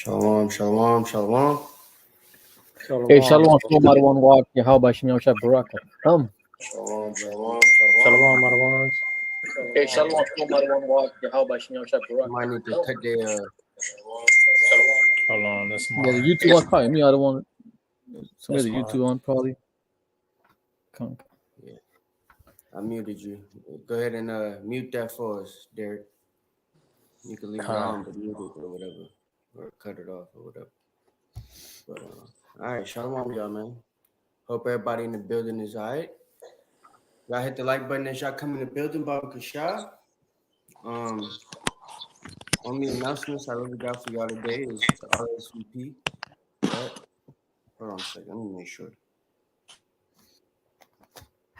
Shalom, shalom, shalom. Hey, Shalom, Marwan Wak, Yahweh Shem Yahshua Baraka. Shalom, shalom, shalom. Shalom, Marwan. Hey, Shalom, Marwan Wak, Yahweh Shem Yahshua Baraka. Might need to cut their Hold on, that's Yeah, the mine. YouTube on probably me. I don't want some of That's the fine. YouTube on probably. Come. Yeah, I muted you. Go ahead and mute that for us, Derek. You can leave it on, but mute it or whatever, or cut it off or whatever. But all right, shalom, y'all, man. Hope everybody in the building is all right. Y'all hit the like button as y'all come in the building, Baba Kasha. Only announcements I really got for y'all today is the RSVP. Right? Hold on a second. Let me make sure.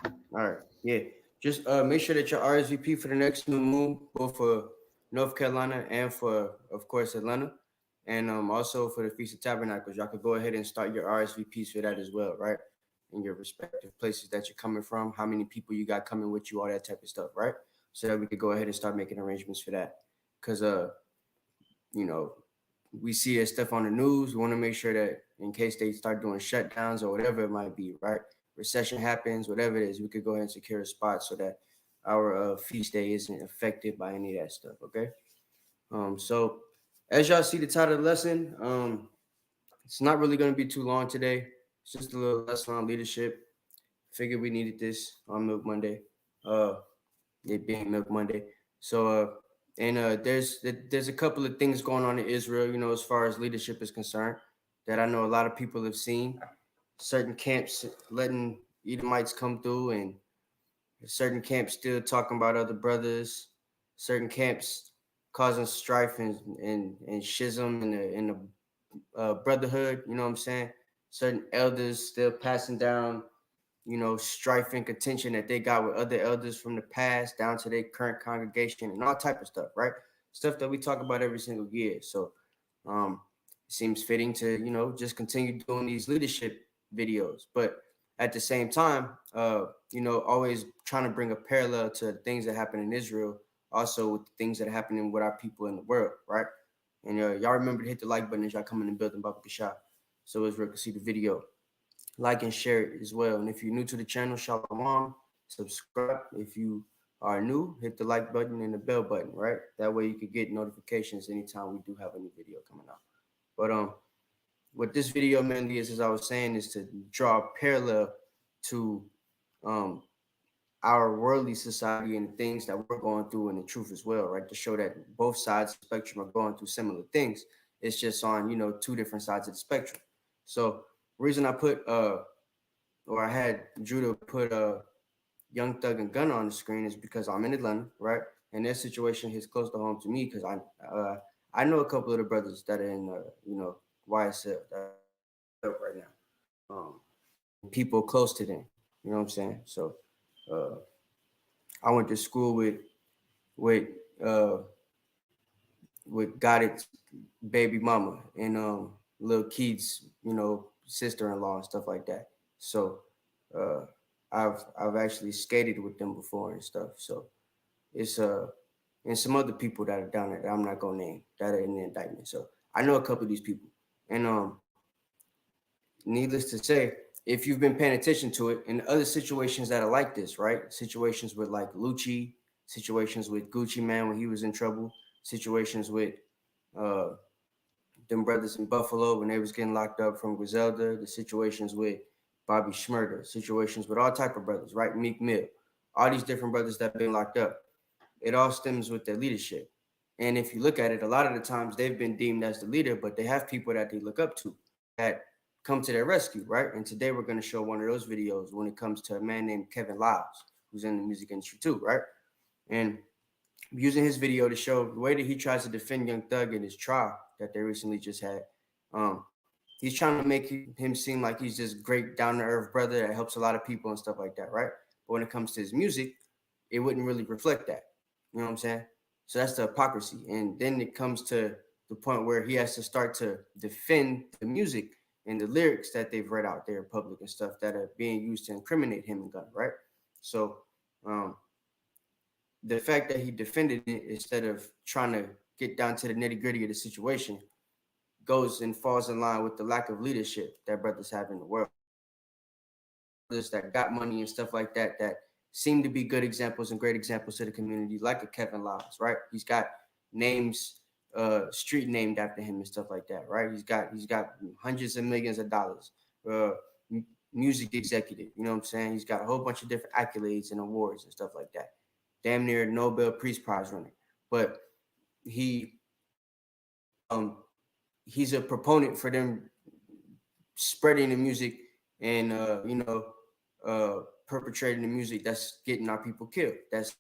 All right. Yeah. Just make sure that your RSVP for the next new moon, both for North Carolina and for, of course, Atlanta. And also for the Feast of Tabernacles. Y'all could go ahead and start your RSVPs for that as well, right? In your respective places that you're coming from, how many people you got coming with you, all that type of stuff, right? So that we could go ahead and start making arrangements for that. Because you know, we see that stuff on the news. We want to make sure that in case they start doing shutdowns or whatever it might be, right? Recession happens, whatever it is, we could go ahead and secure a spot so that our feast day isn't affected by any of that stuff, okay? So as y'all see the title of the lesson, it's not really going to be too long today. It's just a little lesson on leadership. Figured we needed this on Milk Monday, it being Milk Monday. So, there's a couple of things going on in Israel, you know, as far as leadership is concerned, that I know a lot of people have seen. Certain camps letting Edomites come through, and certain camps still talking about other brothers. Certain camps causing strife and schism in the brotherhood. You know what I'm saying? Certain elders still passing down, you know, strife and contention that they got with other elders from the past down to their current congregation and all type of stuff, right? Stuff that we talk about every single year. So it seems fitting to, you know, just continue doing these leadership videos. But at the same time, you know, always trying to bring a parallel to things that happen in Israel, also with the things that are happening with our people in the world, right? And y'all remember to hit the like button as y'all come in the building, Baba Kasha, so Israel can see the video. Like and share it as well. And if you're new to the channel, shalom, subscribe. If you are new, hit the like button and the bell button, right? That way you can get notifications anytime we do have a new video coming out. But what this video mainly is, as I was saying, is to draw a parallel to our worldly society and the things that we're going through in the truth as well, right? To show that both sides of the spectrum are going through similar things. It's just on, you know, two different sides of the spectrum. So reason I put or I had Judah put Young Thug and Gunna on the screen is because I'm in Atlanta, right? And their situation is close to home to me because I know a couple of the brothers that are in you know, YSL that are right now. People close to them, you know what I'm saying? So I went to school with Goddard's baby mama and Lil Keith's, you know, sister-in-law and stuff like that. So I've actually skated with them before and stuff. So it's and some other people that are down there that I'm not gonna name that are in the indictment. So I know a couple of these people. And needless to say, if you've been paying attention to it, in other situations that are like this, right? Situations with like Lucci, situations with Gucci Man when he was in trouble, situations with them brothers in Buffalo when they was getting locked up from Griselda, the situations with Bobby Schmurder, situations with all type of brothers, right? Meek Mill, all these different brothers that have been locked up. It all stems with their leadership. And if you look at it, a lot of the times they've been deemed as the leader, but they have people that they look up to that come to their rescue, right? And today we're going to show one of those videos when it comes to a man named Kevin Lyles, who's in the music industry too, right? And using his video to show the way that he tries to defend Young Thug in his trial that they recently just had. He's trying to make him seem like he's this great down-to-earth brother that helps a lot of people and stuff like that, right? But when it comes to his music, it wouldn't really reflect that. You know what I'm saying? So that's the hypocrisy. And then it comes to the point where he has to start to defend the music and the lyrics that they've read out there in public and stuff that are being used to incriminate him and Gunna, right? So the fact that he defended it instead of trying to get down to the nitty-gritty of the situation goes and falls in line with the lack of leadership that brothers have in the world. Brothers that got money and stuff like that that seem to be good examples and great examples to the community, like a Kevin Lyles, right? He's got names, street named after him and stuff like that, right? He's got hundreds of millions of dollars. Uh, Music executive, you know what I'm saying? He's got a whole bunch of different accolades and awards and stuff like that. Damn near Nobel Peace Prize winner, but he he's a proponent for them spreading the music and perpetrating the music that's getting our people killed. That's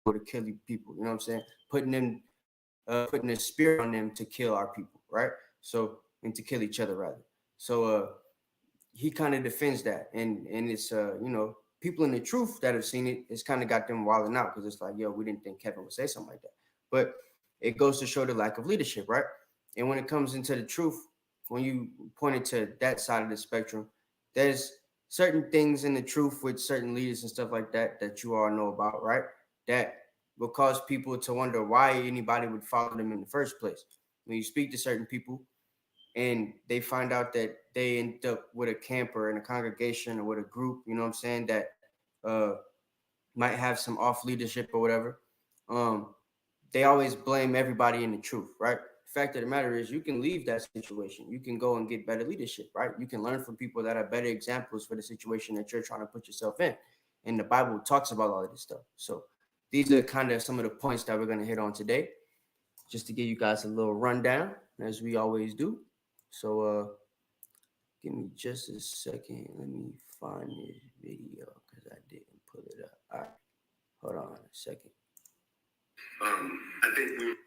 for to kill people. You know what I'm saying? Putting a spirit on them to kill our people, right? So and to kill each other rather. So he kind of defends that, and it's people in the truth that have seen it. It's kind of got them wilding out because it's like, yo, we didn't think Kevin would say something like that, but it goes to show the lack of leadership, right? And when it comes into the truth, when you point it to that side of the spectrum, there's certain things in the truth with certain leaders and stuff like that that you all know about, right? That will cause people to wonder why anybody would follow them in the first place. When you speak to certain people and they find out that they end up with a camp or in a congregation or with a group, you know what I'm saying, that uh, might have some off leadership or whatever, they always blame everybody in the truth, right? The fact of the matter is you can leave that situation. You can go and get better leadership, right? You can learn from people that are better examples for the situation that you're trying to put yourself in. And the Bible talks about all of this stuff. So these are kind of some of the points that we're going to hit on today, just to give you guys a little rundown, as we always do. So give me just a second. Let me find this video because I didn't pull it up. All right. Hold on a second. I think we okay.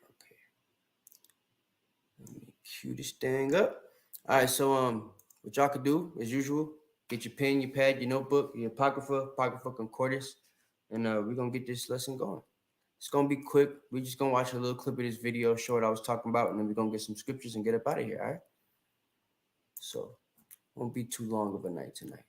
Let me cue this thing up. All right, so what y'all could do as usual, get your pen, your pad, your notebook, your apocrypha concordance, and we're gonna get this lesson going. It's gonna be quick. We're just gonna watch a little clip of this video, show what I was talking about, and then we're gonna get some scriptures and get up out of here. All right. So won't be too long of a night tonight.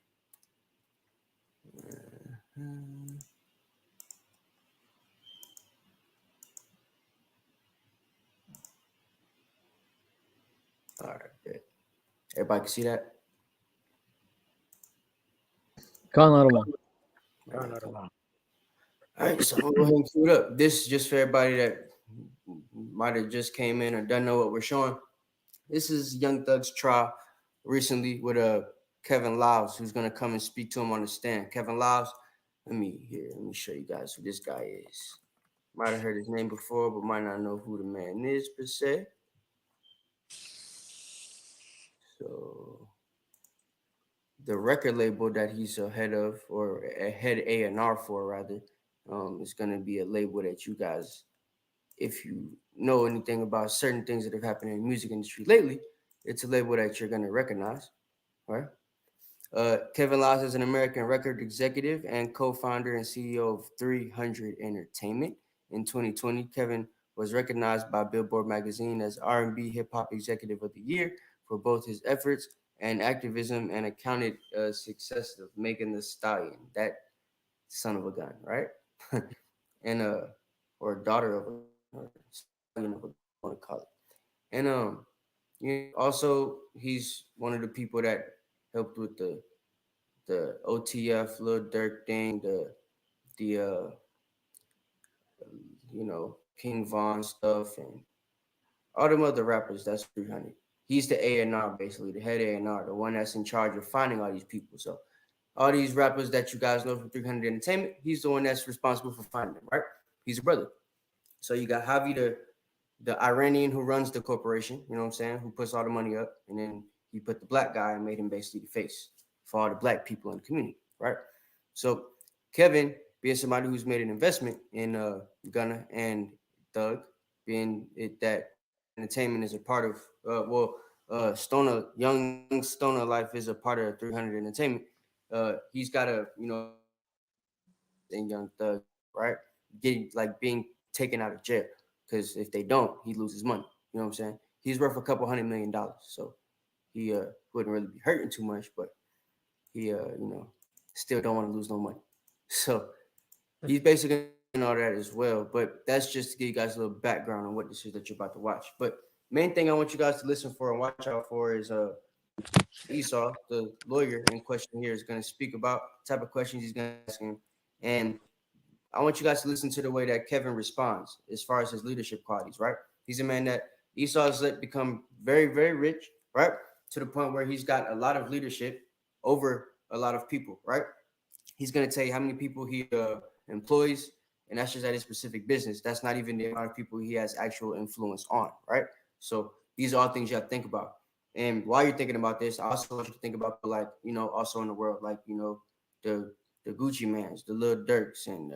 All right, good. Everybody can see that? Khan Arman. All right, so I'm gonna go ahead and cue it up. This is just for everybody that might have just came in or doesn't know what we're showing. This is Young Thug's trial recently with Kevin Lyles, who's gonna come and speak to him on the stand. Kevin Lyles, let me show you guys who this guy is. Might have heard his name before, but might not know who the man is per se. So the record label that he's a head of, or a head A&R for rather, is going to be a label that you guys, if you know anything about certain things that have happened in the music industry lately, it's a label that you're going to recognize, right? Kevin Lyles is an American record executive and co-founder and CEO of 300 Entertainment. In 2020, Kevin was recognized by Billboard magazine as R&B Hip Hop Executive of the Year for both his efforts and activism, and accounted success of Megan Thee Stallion, that son of a gun, right? And or daughter of a, or stallion of a, I want to call it. And also he's one of the people that helped with the OTF Lil Durk thing, the King Von stuff, and all them other rappers. That's 300. He's the A&R, basically the head A&R, the one that's in charge of finding all these people. So all these rappers that you guys know from 300 Entertainment, he's the one that's responsible for finding them, right? He's a brother. So you got Javi, the Iranian who runs the corporation, you know what I'm saying, who puts all the money up, and then he put the black guy and made him basically the face for all the black people in the community, right? So Kevin, being somebody who's made an investment in Gunna and Thug, being it that entertainment is a part of young stoner life is a part of 300 Entertainment. He's got a in Young Thug, right? Being taken out of jail, because if they don't, he loses money. You know what I'm saying? He's worth a couple $100 million, so he wouldn't really be hurting too much, but he still don't want to lose no money. So he's basically in all that as well. But that's just to give you guys a little background on what this is that you're about to watch. But main thing I want you guys to listen for and watch out for is Esau, the lawyer in question here, is going to speak about the type of questions he's going to ask him. And I want you guys to listen to the way that Kevin responds as far as his leadership qualities, right? He's a man that Esau has let become very, very rich, right? To the point where he's got a lot of leadership over a lot of people, right? He's going to tell you how many people he employs, and that's just at his specific business. That's not even the amount of people he has actual influence on, right? So these are all things you have to think about. And while you're thinking about this, I also want you to think about, like, also in the world, like, the Gucci Mans, the Lil Durks, and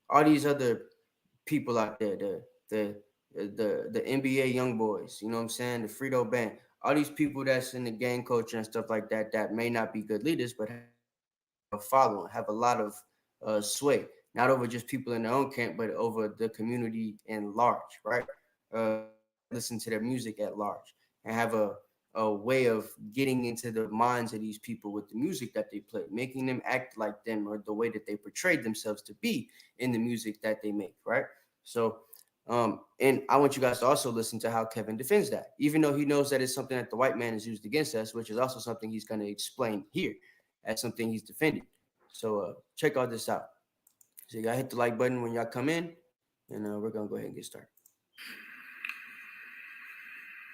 all these other people out there, the NBA young boys, you know what I'm saying? The Frito Band, all these people that's in the gang culture and stuff like that, that may not be good leaders, but have a following, have a lot of sway, not over just people in their own camp, but over the community in large, right? Listen to their music at large and have a way of getting into the minds of these people with the music that they play, making them act like them or the way that they portrayed themselves to be in the music that they make, right? So, and I want you guys to also listen to how Kevin defends that, even though he knows that it's something that the white man has used against us, which is also something he's going to explain here as something he's defended. So check all this out. So y'all hit the like button when y'all come in, and we're going to go ahead and get started.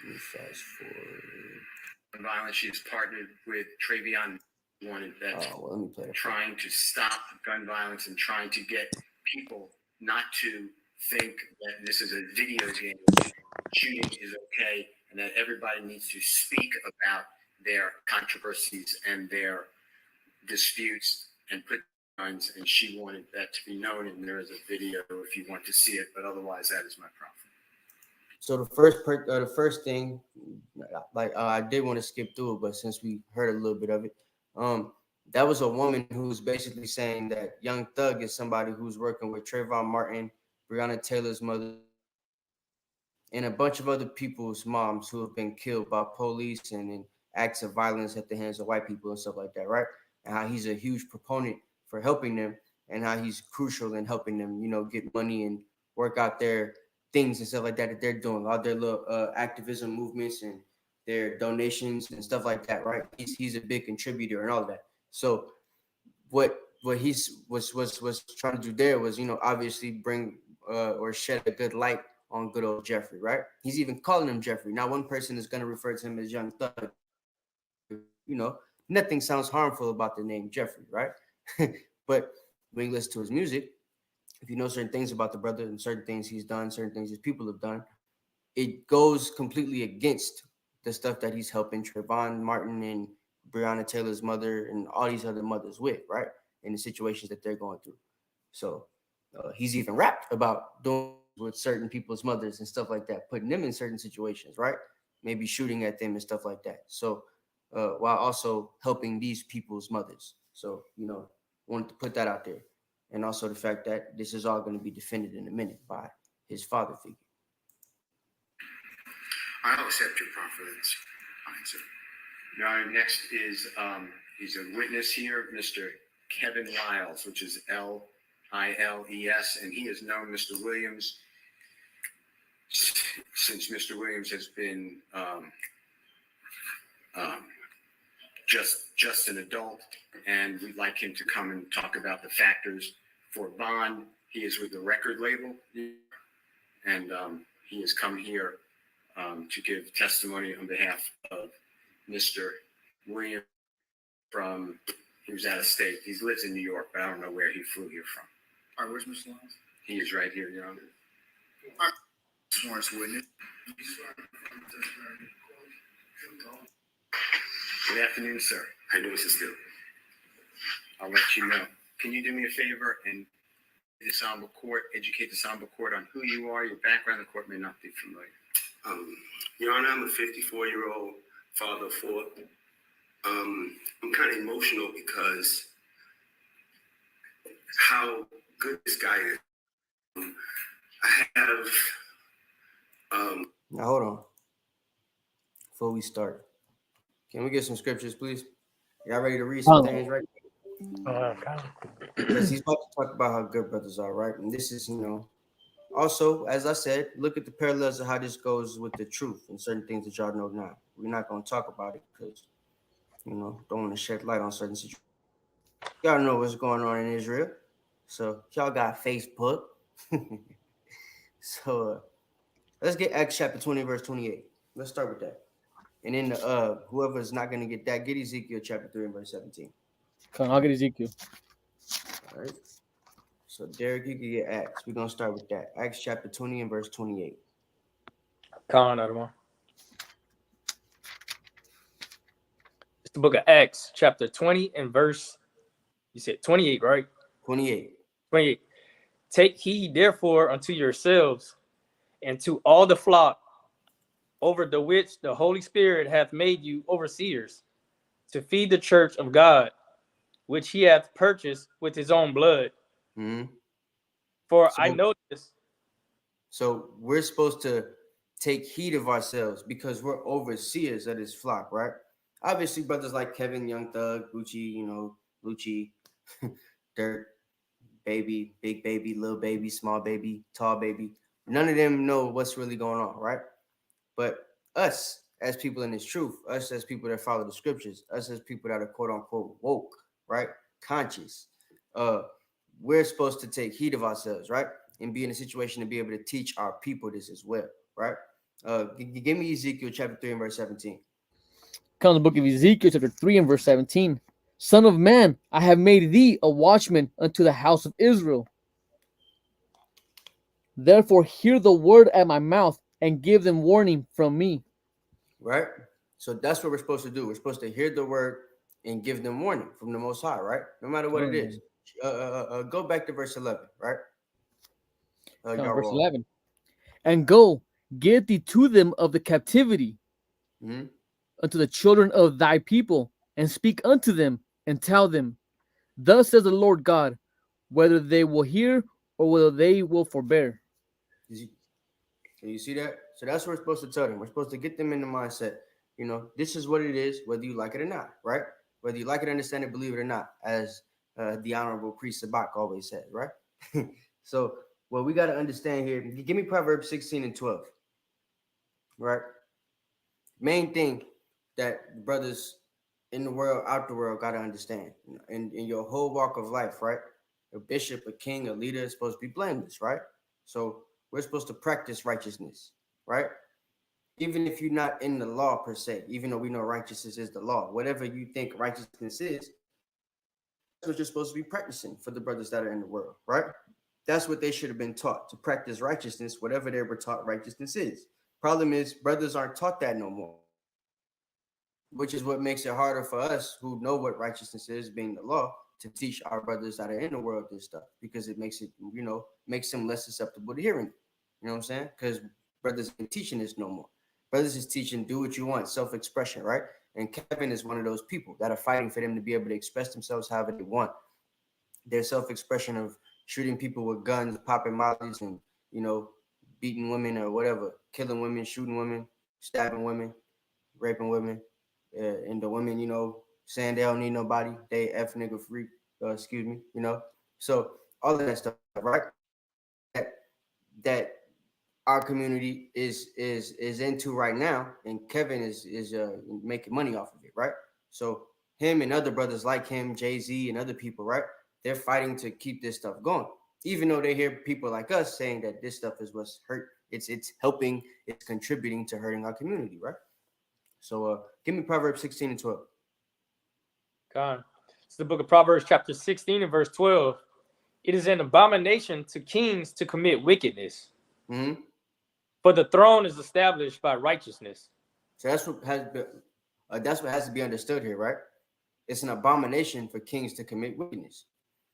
Let me fast forward. Violence. She has partnered with Travion Wanted Vets, let me play trying to stop gun violence and trying to get people not to think that this is a video game. Shooting is okay, and that everybody needs to speak about their controversies and their disputes and put guns. And she wanted that to be known, and there is a video if you want to see it. But otherwise, that is my problem. So the first thing, like I did want to skip through it, but since we heard a little bit of it, that was a woman who's basically saying that Young Thug is somebody who's working with Trayvon Martin, Breonna Taylor's mother, and a bunch of other people's moms who have been killed by police and in acts of violence at the hands of white people and stuff like that, right? And how he's a huge proponent for helping them, and how he's crucial in helping them, get money and work out their things and stuff like that they're doing, all their little activism movements and their donations and stuff like that, right? He's a big contributor and all of that. So what he's was trying to do there was, obviously bring or shed a good light on good old Jeffrey, right? He's even calling him Jeffrey. Now, one person is going to refer to him as Young Thug. Nothing sounds harmful about the name Jeffrey, right? But when you listen to his music, if you know certain things about the brother and certain things he's done, certain things his people have done, it goes completely against the stuff that he's helping Trayvon Martin and Breonna Taylor's mother and all these other mothers with, right? In the situations that they're going through. So he's even rapped about doing with certain people's mothers and stuff like that, putting them in certain situations, right? Maybe shooting at them and stuff like that. So while also helping these people's mothers. So, wanted to put that out there. And also the fact that this is all going to be defended in a minute by his father figure. I'll accept your confidence. Fine, sir. Now, next is he's a witness here, Mr. Kevin Liles, which is Liles, and he has known Mr. Williams since Mr. Williams has been just an adult, and we'd like him to come and talk about the factors for bond. He is with the record label, and he has come here to give testimony on behalf of Mr. Williams he was out of state. He lives in New York, but I don't know where he flew here from. All right, where's Mr. Lyons? He is right here, Your Honor. All right. Sworn witness. Good afternoon, sir. How do you, Mr. Steele? I'll let you know. Can you do me a favor and educate the Samba Court on who you are, your background? The court may not be familiar. Your Honor, I'm a 54-year-old father of four. I'm kind of emotional because how good this guy is. I have. Now, hold on. Before we start, can we get some scriptures, please? Y'all ready to read some things, right? Okay. Because he's about to talk about how good brothers are, right? And this is, Also, as I said, look at the parallels of how this goes with the truth and certain things that y'all know now. We're not going to talk about it because, don't want to shed light on certain situations. Y'all know what's going on in Israel. So, y'all got Facebook. So, let's get Acts chapter 20, verse 28. Let's start with that. And then whoever's not going to get that, get Ezekiel chapter 3 and verse 17. Come, I'll get Ezekiel. All right. So, Derek, you can get Acts. We're going to start with that. Acts chapter 20 and verse 28. Khan, Adama. It's the book of Acts, chapter 20 and verse, you said 28, right? 28. 28. Take heed, therefore, unto yourselves and to all the flock over the which the Holy Spirit hath made you overseers, to feed the church of God, which he hath purchased with his own blood. Mm-hmm. For I know this. So we're supposed to take heed of ourselves because we're overseers of this flock, right? Obviously, brothers like Kevin, Young Thug, Gucci, Lucci, Dirt, Baby, Big Baby, Little Baby, Small Baby, Tall Baby. None of them know what's really going on, right? But us as people in this truth, us as people that follow the scriptures, us as people that are quote unquote woke, right? Conscious. We're supposed to take heed of ourselves, right? And be in a situation to be able to teach our people this as well, right? Give me Ezekiel chapter 3 and verse 17. Come, the book of Ezekiel, chapter 3 and verse 17. Son of man, I have made thee a watchman unto the house of Israel. Therefore hear the word at my mouth and give them warning from me. Right? So that's what we're supposed to do. We're supposed to hear the word and give them warning from the Most High, right? No matter what it is. Go back to verse 11, right? Verse 11. And go, get thee to them of the captivity, unto the children of thy people, and speak unto them, and tell them, thus says the Lord God, whether they will hear or whether they will forbear. You see that? So that's what we're supposed to tell them. We're supposed to get them in the mindset, this is what it is, whether you like it or not, right? Whether you like it, understand it, believe it or not, as the Honorable Priest Sabak always says, right? So what we got to understand here, give me Proverbs 16 and 12, right? Main thing that brothers in the world, out the world, got to understand, in your whole walk of life, right? A bishop, a king, a leader is supposed to be blameless, right? So we're supposed to practice righteousness, right? Even if you're not in the law per se, even though we know righteousness is the law, whatever you think righteousness is, that's what you're supposed to be practicing for the brothers that are in the world, right? That's what they should have been taught, to practice righteousness, whatever they were taught righteousness is. Problem is, brothers aren't taught that no more, which is what makes it harder for us who know what righteousness is, being the law, to teach our brothers that are in the world this stuff, because it makes it, makes them less susceptible to hearing it. You know what I'm saying? Because brothers ain't teaching this no more. Brothers is teaching do what you want, self-expression, right? And Kevin is one of those people that are fighting for them to be able to express themselves however they want. Their self-expression of shooting people with guns, popping mollies, and beating women or whatever, killing women, shooting women, stabbing women, raping women, and the women, saying they don't need nobody, they F nigga free, excuse me, So all of that stuff, right? That our community is into right now, and Kevin is making money off of it, right? So him and other brothers like him, Jay-Z and other people, right? They're fighting to keep this stuff going, even though they hear people like us saying that this stuff is what's hurt. It's helping, it's contributing to hurting our community, right? So give me Proverbs 16 and 12. God. It's the book of Proverbs, chapter 16 and verse 12. It is an abomination to kings to commit wickedness. Mm-hmm. For the throne is established by righteousness. So that's what has to be understood here, right? It's an abomination for kings to commit wickedness.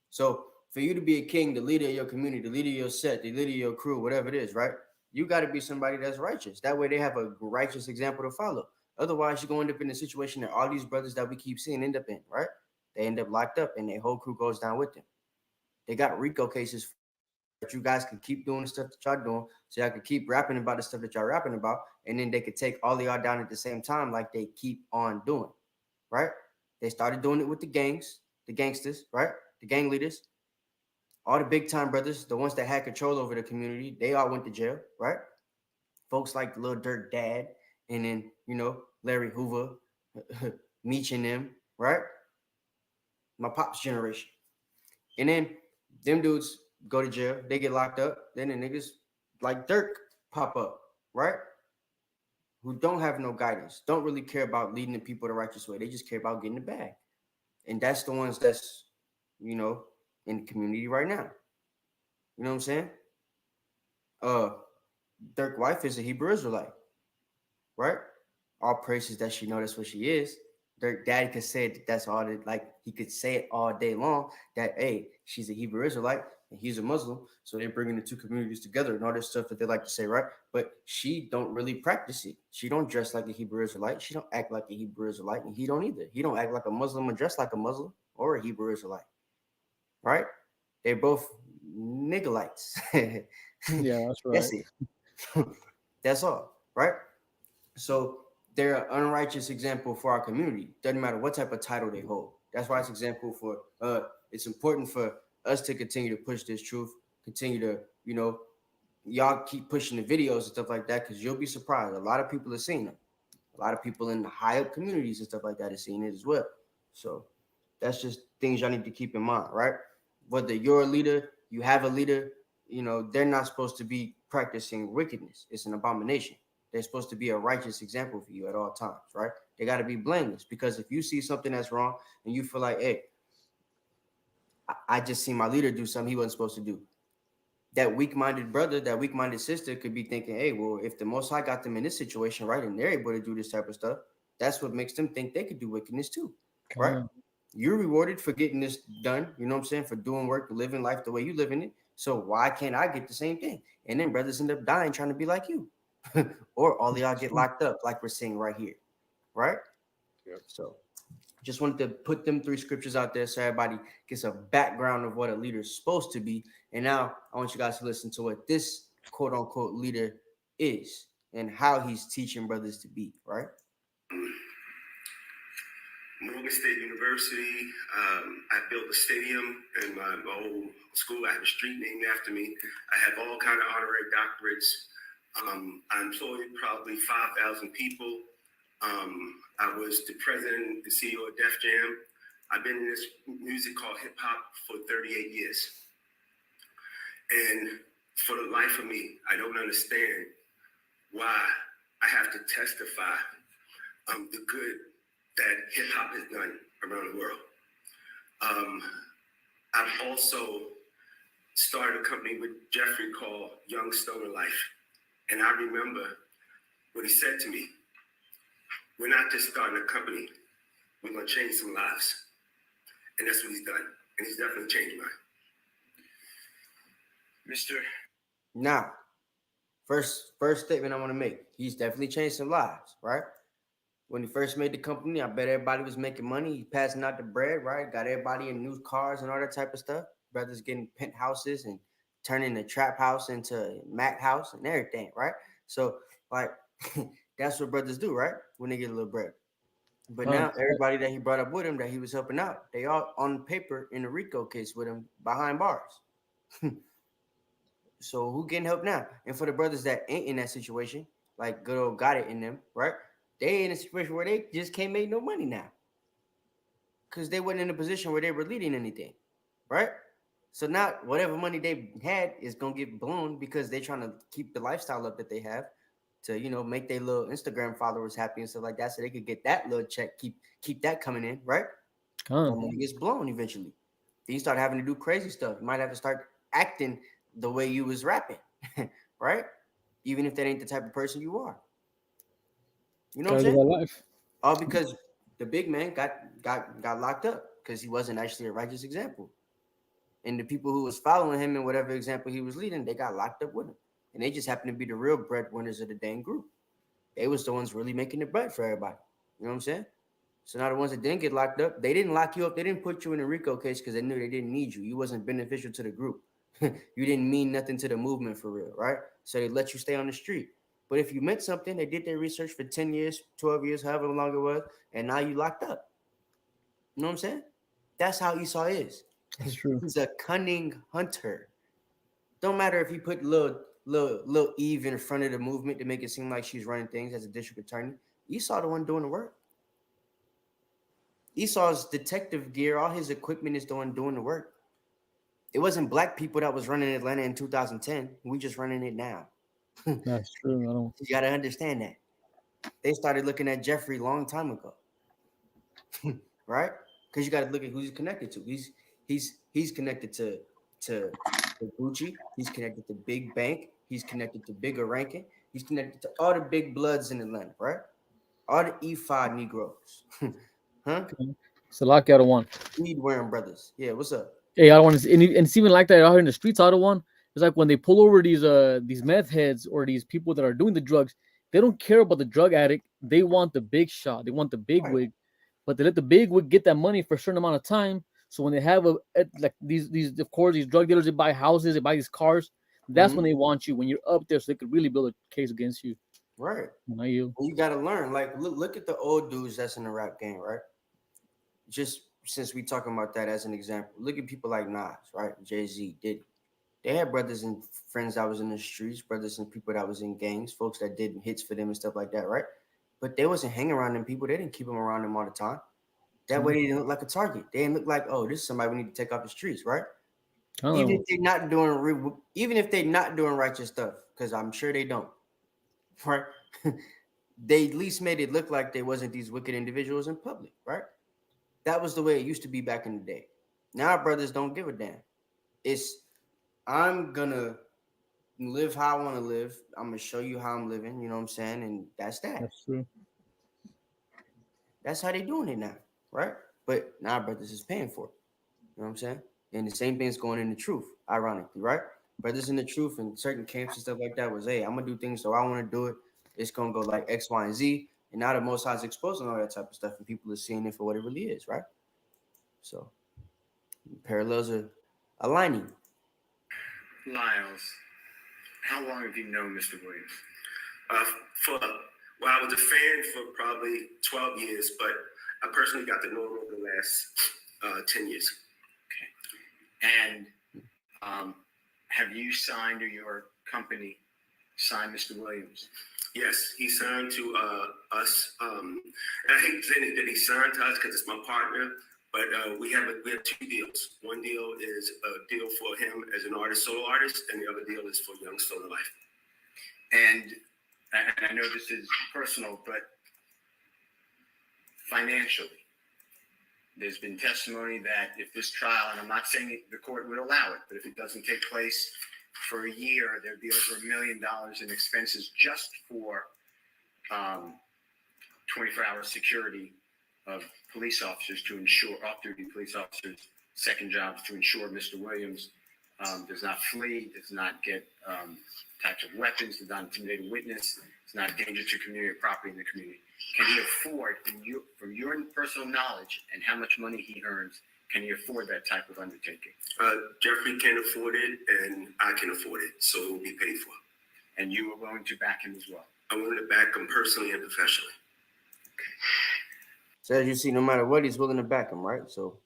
So for you to be a king, the leader of your community, the leader of your set, the leader of your crew, whatever it is, right? You got to be somebody that's righteous. That way they have a righteous example to follow. Otherwise, you're going to end up in a situation that all these brothers that we keep seeing end up in, right? They end up locked up and their whole crew goes down with them. They got RICO cases that you guys can keep doing the stuff that y'all doing, so y'all can keep rapping about the stuff that y'all rapping about, and then they could take all of y'all down at the same time like they keep on doing, right? They started doing it with the gangs, the gangsters, right? The gang leaders. All the big time brothers, the ones that had control over the community, they all went to jail, right? Folks like Lil Durk Dad, and then, Larry Hoover, Meech and them, right? My pop's generation. And then them dudes go to jail, they get locked up. Then the niggas like Dirk pop up, right? Who don't have no guidance, don't really care about leading the people the righteous way. They just care about getting the bag. And that's the ones that's, in the community right now. You know what I'm saying? Dirk's wife is a Hebrew Israelite, right? All praises that she know that's what she is. Dirk daddy could say it, that's all that, like, he could say it all day long that, hey, she's a Hebrew Israelite and he's a Muslim, so they're bringing the two communities together and all this stuff that they like to say, right? But she don't really practice it. She don't dress like a Hebrew Israelite. She don't act like a Hebrew Israelite, and he don't either. He don't act like a Muslim or dress like a Muslim or a Hebrew Israelite, right? They're both niggleites. Yeah, that's right. That's it. That's all, right? So they're an unrighteous example for our community. Doesn't matter what type of title they hold. That's why it's example for it's important for us to continue to push this truth, continue to, y'all keep pushing the videos and stuff like that, because you'll be surprised. A lot of people are seeing them. A lot of people in the high up communities and stuff like that are seeing it as well. So that's just things y'all need to keep in mind, right? Whether you're a leader, you have a leader, they're not supposed to be practicing wickedness. It's an abomination. They're supposed to be a righteous example for you at all times, right? They got to be blameless, because if you see something that's wrong and you feel like, hey, I just seen my leader do something he wasn't supposed to do, that weak-minded brother, that weak-minded sister could be thinking, hey, well, if the Most High got them in this situation, right, and they're able to do this type of stuff, that's what makes them think they could do wickedness too, right? You're rewarded for getting this done, you know what I'm saying, for doing work, living life the way you live in it. So why can't I get the same thing? And then brothers end up dying trying to be like you. Or all y'all get locked up like we're seeing right here, right? Yep. So just wanted to put them 3 scriptures out there so everybody gets a background of what a leader is supposed to be. And now I want you guys to listen to what this quote unquote leader is and how he's teaching brothers to be, right? Morgan State University. I built a stadium in my old school. I have a street named after me. I have all kind of honorary doctorates. I employed probably 5,000 people. I was the president, the CEO of Def Jam. I've been in this music called hip hop for 38 years. And for the life of me, I don't understand why I have to testify the good that hip hop has done around the world. I've also started a company with Jeffrey called Young Stoner Life. And I remember what he said to me. We're not just starting a company. We're going to change some lives. And that's what he's done. And he's definitely changed mine. Mr. Now, first statement I want to make. He's definitely changed some lives, right? When he first made the company, I bet everybody was making money. He passing out the bread, right? Got everybody in new cars and all that type of stuff. Brothers getting penthouses and turning the trap house into a Mac house and everything, right? So, like, that's what brothers do, right? When they get a little bread. But now everybody that he brought up with him that he was helping out, they all on paper in the RICO case with him behind bars. So who getting help now? And for the brothers that ain't in that situation, like good old got it in them, right? They in a situation where they just can't make no money now. Because they wasn't in a position where they were leading anything, right? So now whatever money they had is gonna get blown because they're trying to keep the lifestyle up that they have to, make their little Instagram followers happy and stuff like that, so they could get that little check, keep that coming in, right? That money gets blown eventually. Then you start having to do crazy stuff. You might have to start acting the way you was rapping, right? Even if that ain't the type of person you are. You know what I'm saying? Life. All because the big man got locked up because he wasn't actually a righteous example. And the people who was following him in whatever example he was leading, they got locked up with him. And they just happened to be the real breadwinners of the dang group. They was the ones really making the bread for everybody. You know what I'm saying? So now the ones that didn't get locked up, they didn't lock you up. They didn't put you in a RICO case because they knew they didn't need you. You wasn't beneficial to the group. You didn't mean nothing to the movement for real, right? So they let you stay on the street. But if you meant something, they did their research for 10 years, 12 years, however long it was, and now you locked up. You know what I'm saying? That's how Esau is. That's true. He's a cunning hunter. Don't matter if he put little Eve in front of the movement to make it seem like she's running things as a district attorney. Esau the one doing the work. Esau's detective gear, all his equipment is doing the work. It wasn't black people that was running Atlanta in 2010. We just running it now. That's true. You gotta understand that. They started looking at Jeffrey a long time ago. Right? Because you gotta look at who he's connected to. He's connected to Gucci, he's connected to Big Bank, he's connected to Bigger Rankin, he's connected to all the big bloods in Atlanta, right? All the E5 Negroes. Huh? It's a lot out of one. Weed wearing brothers. Yeah, what's up? Hey, I don't want to, and it's even like that out here in the streets. I don't want. It's like when they pull over these meth heads or these people that are doing the drugs, they don't care about the drug addict. They want the big shot. They want the big wig, but they let the big wig get that money for a certain amount of time. So when they have like these of course these drug dealers, they buy houses, they buy these cars. That's when they want you when you're up there, so they could really build a case against you. Right. Not you. You got to learn. Like look at the old dudes that's in the rap game, right? Just since we talking about that as an example, look at people like Nas, right? Jay-Z, Diddy. They had brothers and friends that was in the streets, brothers and people that was in gangs, folks that did hits for them and stuff like that, right? But they wasn't hanging around them people. They didn't keep them around them all the time. That way they didn't look like a target. They didn't look like, oh, this is somebody we need to take off the streets, right? Even if they're not doing righteous stuff, because I'm sure they don't, right? They at least made it look like they wasn't these wicked individuals in public, right? That was the way it used to be back in the day. Now brothers don't give a damn. I'm gonna live how I want to live. I'm gonna show you how I'm living. You know what I'm saying? And that's that. That's true. That's how they doing it now, right? But now brothers is paying for it. You know what I'm saying? And the same thing's going in the truth, ironically, right? Brothers in the truth and certain camps and stuff like that was, hey, I'm gonna do things so I want to do it. It's gonna go like X, Y, and Z. And now the Most High is exposing all that type of stuff, and people are seeing it for what it really is, right? So parallels are aligning. Lyles, how long have you known Mr. Williams? I was a fan for probably 12 years, but I personally got to know him over the last 10 years. Okay. And have you signed, or your company signed Mr. Williams? Yes, he signed to us. And I hate saying that he signed to us because it's my partner, but we have two deals. One deal is a deal for him as an artist, solo artist, and the other deal is for Young Stoner Life. And I know this is personal, but financially, there's been testimony that if this trial, and I'm not saying the court would allow it, but if it doesn't take place for a year, there'd be over $1 million in expenses just for 24-hour security of police officers to ensure, off-duty police officers' second jobs to ensure Mr. Williams does not flee, does not get types of weapons, does not intimidate a witness, is not a danger to community or property in the community. Can he afford, from your personal knowledge and how much money he earns, can he afford that type of undertaking? Jeffrey can afford it, and I can afford it, so it will be paid for. And you are willing to back him as well? I'm willing to back him personally and professionally. Okay. So as you see, no matter what, he's willing to back him, right? So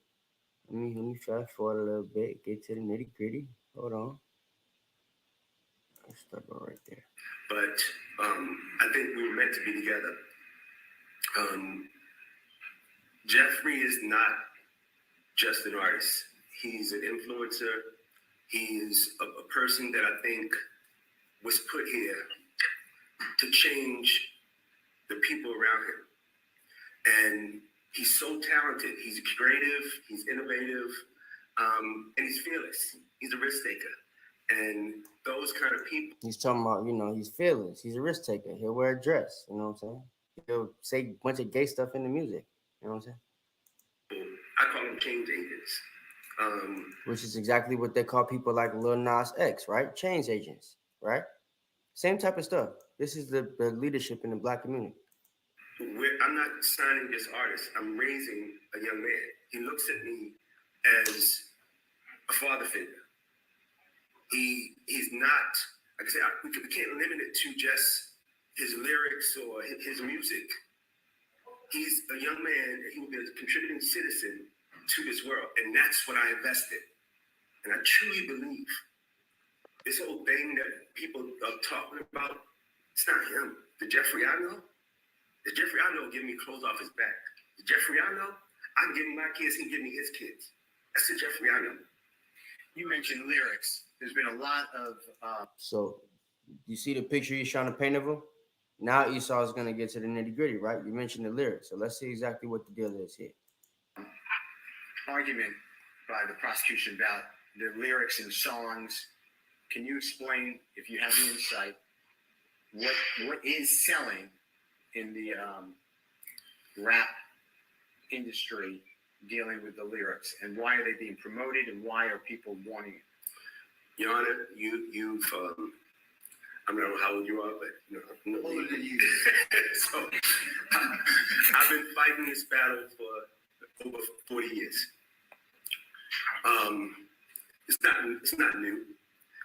let me fast forward a little bit, get to the nitty gritty. Hold on. Let's start right there. But I think we were meant to be together. Jeffrey is not just an artist. He's an influencer. He's a person that I think was put here to change the people around him. And he's so talented. He's creative. He's innovative. And he's fearless. He's a risk taker. And those kind of people. He's talking about, he's fearless. He's a risk taker. He'll wear a dress. You know what I'm saying? He'll say a bunch of gay stuff in the music. You know what I'm saying? I call them change agents. Which is exactly what they call people like Lil Nas X, right? Change agents, right? Same type of stuff. This is the leadership in the Black community. I'm not signing this artist. I'm raising a young man. He looks at me as a father figure. He's not, like I said, we can't limit it to just his lyrics or his music. He's a young man, and he will be a contributing citizen to this world. And that's what I invested. And I truly believe this whole thing that people are talking about, it's not him. The Jeffrey I know, giving me clothes off his back. The Jeffrey I know, I'm giving my kids, he giving me his kids. That's the Jeffrey I know. You mentioned lyrics. There's been a lot of... So you see the picture he's trying to paint of him? Now Esau is going to get to the nitty gritty, right? You mentioned the lyrics. So let's see exactly what the deal is here. Argument by the prosecution about the lyrics in songs. Can you explain, if you have the insight, what is selling in the rap industry dealing with the lyrics, and why are they being promoted, and why are people wanting it? Your Honor, you've I don't know how old you are, but no. Older than you. So I've been fighting this battle for over 40 years. It's not new.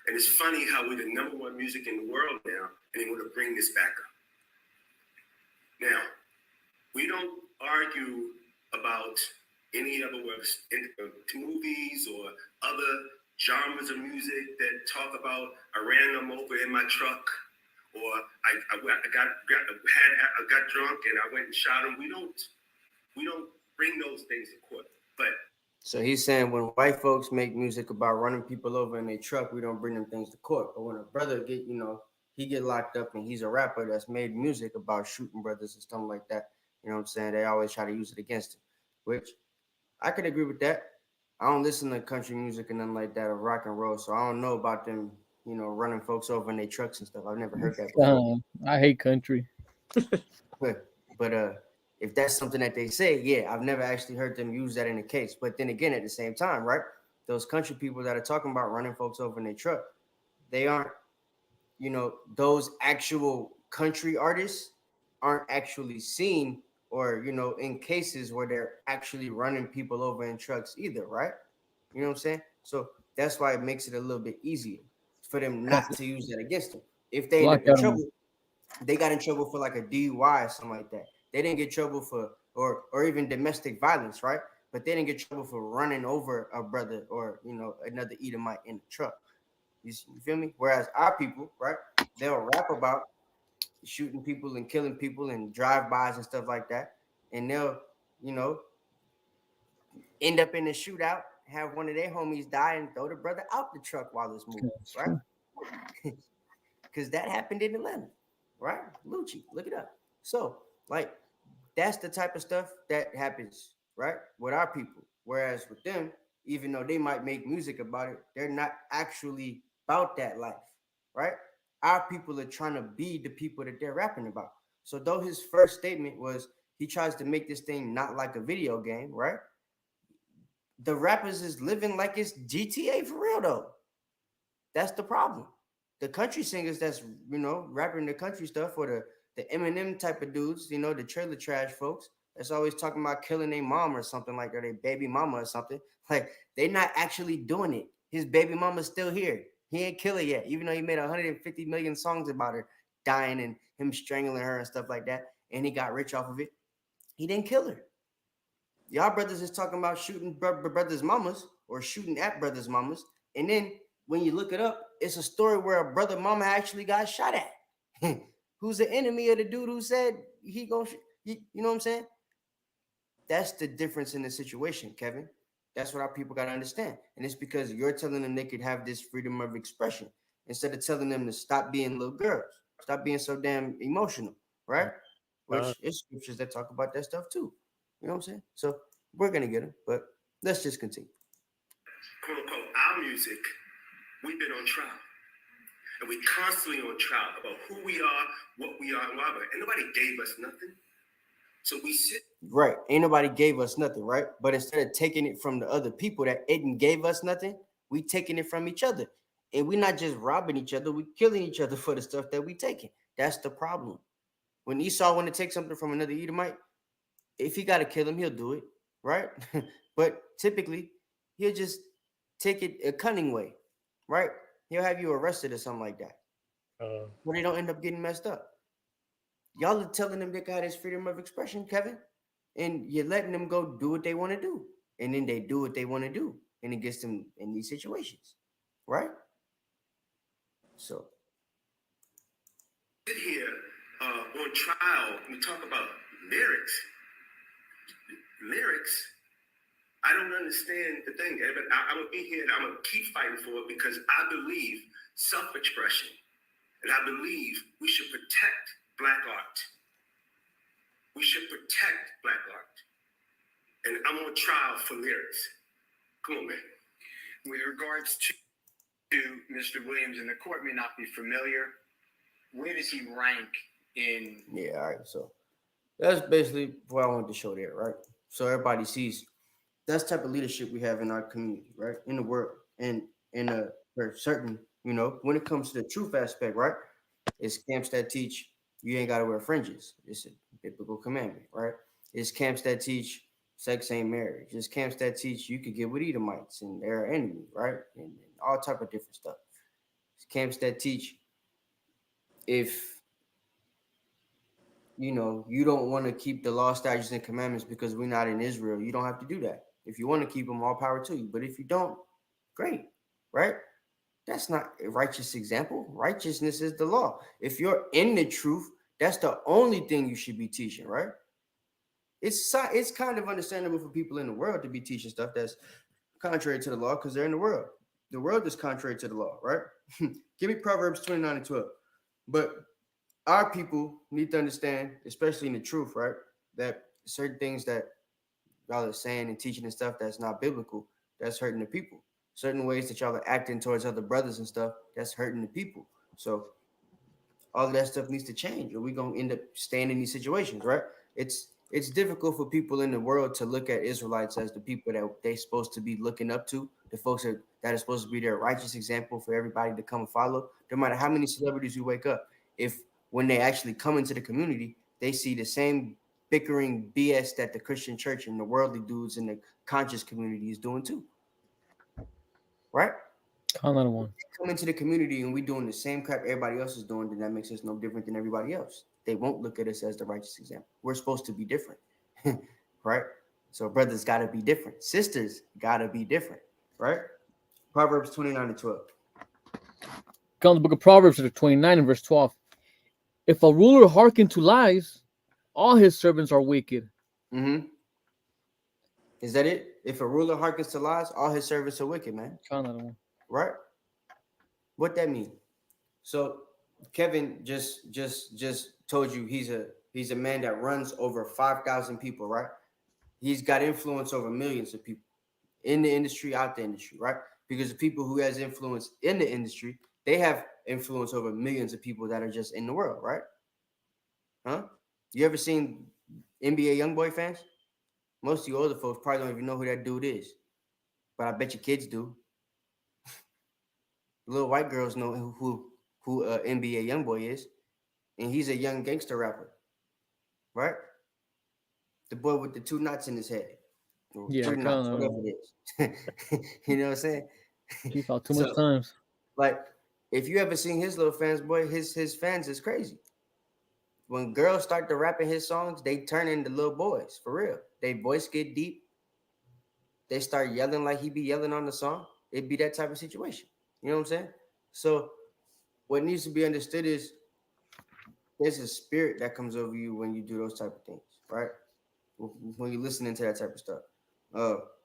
And it's funny how we're the #1 music in the world now, and they want to bring this back up. Now, we don't argue about any other movies or other genres of music that talk about I ran them over in my truck, or I got drunk and I went and shot them. We don't bring those things to court. But so he's saying when white folks make music about running people over in their truck, we don't bring them things to court. But when a brother he get locked up and he's a rapper that's made music about shooting brothers and stuff like that, you know what I'm saying? They always try to use it against him, which I could agree with that. I don't listen to country music and nothing like that or rock and roll, so I don't know about them, running folks over in their trucks and stuff. I've never heard that before. I hate country. But if that's something that they say, yeah, I've never actually heard them use that in a case. But then again, at the same time, right? Those country people that are talking about running folks over in their truck, they aren't, those actual country artists aren't actually seen or, in cases where they're actually running people over in trucks either, right? You know what I'm saying? So that's why it makes it a little bit easier for them not to use that against them. If they end up in trouble, they got in trouble for like a DUI or something like that. They didn't get trouble for, or even domestic violence, right? But they didn't get trouble for running over a brother or, another Edomite in the truck. You feel me? Whereas our people, right, they'll rap about shooting people and killing people and drive-bys and stuff like that. And they'll, end up in a shootout, have one of their homies die and throw the brother out the truck while it's moving, right? Because that happened in Atlanta, right? Lucci, look it up. So, like, that's the type of stuff that happens, right, with our people. Whereas with them, even though they might make music about it, they're not actually about that life, right? Our people are trying to be the people that they're rapping about. So though his first statement was he tries to make this thing not like a video game, right? The rappers is living like it's GTA for real though. That's the problem. The country singers that's, rapping the country stuff, or the Eminem type of dudes, the trailer trash folks that's always talking about killing their mom or something like that, their baby mama or something. Like, they're not actually doing it. His baby mama's still here. He ain't kill her yet, even though he made 150 million songs about her dying and him strangling her and stuff like that, and he got rich off of it. He didn't kill her. Y'all brothers is talking about shooting brothers' mamas or shooting at brothers' mamas, and then when you look it up, it's a story where a brother mama actually got shot at. Who's the enemy of the dude who said he gonna you know what I'm saying? That's the difference in the situation, Kevin. That's what our people got to understand. And it's because you're telling them they could have this freedom of expression instead of telling them to stop being little girls, stop being so damn emotional, right? Which is scriptures that talk about that stuff too. You know what I'm saying? So we're going to get them, but let's just continue. Quote unquote, our music, we've been on trial. And we constantly on trial about who we are, what we are, and why. And nobody gave us nothing. So we sit. Right. Ain't nobody gave us nothing, right? But instead of taking it from the other people that didn't gave us nothing, we taking it from each other. And we're not just robbing each other, we killing each other for the stuff that we taking. That's the problem. When Esau want to take something from another Edomite, if he got to kill him, he'll do it, right? But typically, he'll just take it a cunning way, right? He'll have you arrested or something like that. But they don't end up getting messed up. Y'all are telling them they got his freedom of expression, Kevin, and you're letting them go do what they want to do. and then they do what they want to do, and it gets them in these situations, right? So here on trial, we talk about lyrics. I don't understand the thing, but I'm gonna be here and I'm gonna keep fighting for it because I believe self-expression, and I believe we should protect Black art. We should protect Black art, and I'm on trial for lyrics. Come on, man. With regards to Mr. Williams, and the court may not be familiar, where does he rank in? yeah, all right. So that's basically what I wanted to show there, right? So everybody sees that's type of leadership we have in our community, right? In the world, and in a certain, when it comes to the truth aspect, right? It's camps that teach you ain't gotta wear fringes. It's a biblical commandment, right? It's camps that teach sex ain't marriage. It's camps that teach you could get with Edomites and they're our enemy, right? And all type of different stuff. It's camps that teach if you don't want to keep the law, statutes, and commandments because we're not in Israel, you don't have to do that. If you want to keep them, all power to you. But if you don't, great, right? That's not a righteous example. Righteousness is the law. If you're in the truth, that's the only thing you should be teaching, right? It's kind of understandable for people in the world to be teaching stuff that's contrary to the law because they're in the world. The world is contrary to the law, right? Give me Proverbs 29 and 12. But our people need to understand, especially in the truth, right? That certain things that y'all are saying and teaching and stuff that's not biblical, that's hurting the people. Certain ways that y'all are acting towards other brothers and stuff, that's hurting the people. So all of that stuff needs to change, or we're gonna end up staying in these situations, right? It's difficult for people in the world to look at Israelites as the people that they're supposed to be looking up to, the folks that are supposed to be their righteous example for everybody to come and follow. No matter how many celebrities you wake up, if when they actually come into the community, they see the same bickering BS that the Christian church and the worldly dudes in the conscious community is doing too. Right? One. Come into the community and we doing the same crap everybody else is doing, then that makes us no different than everybody else. They won't look at us as the righteous example. We're supposed to be different. Right? So brothers gotta be different. Sisters gotta be different. Right? Proverbs 29 and 12. Go in the book of Proverbs, chapter 29 and verse 12. If a ruler hearken to lies, all his servants are wicked. Mm-hmm. Is that it? If a ruler hearkens to lies, all his servants are wicked, man. Right? What that mean? So Kevin just told you he's a man that runs over 5,000 people, right? He's got influence over millions of people in the industry, out the industry, right? Because the people who has influence in the industry, they have influence over millions of people that are just in the world, right? Huh? You ever seen NBA YoungBoy fans? Most of you older folks probably don't even know who that dude is, but I bet your kids do. Little white girls know who NBA YoungBoy is, and he's a young gangster rapper, right? The boy with the 2 knots in his head, or 3 knots, whatever it is. You know what I'm saying? He fought too much times. Like, if you ever seen his little fans, boy, his fans is crazy. When girls start to rapping his songs, they turn into little boys, for real. They voice get deep. They start yelling like he be yelling on the song. It'd be that type of situation. You know what I'm saying? So what needs to be understood is there's a spirit that comes over you when you do those type of things, right? When you're listening to that type of stuff.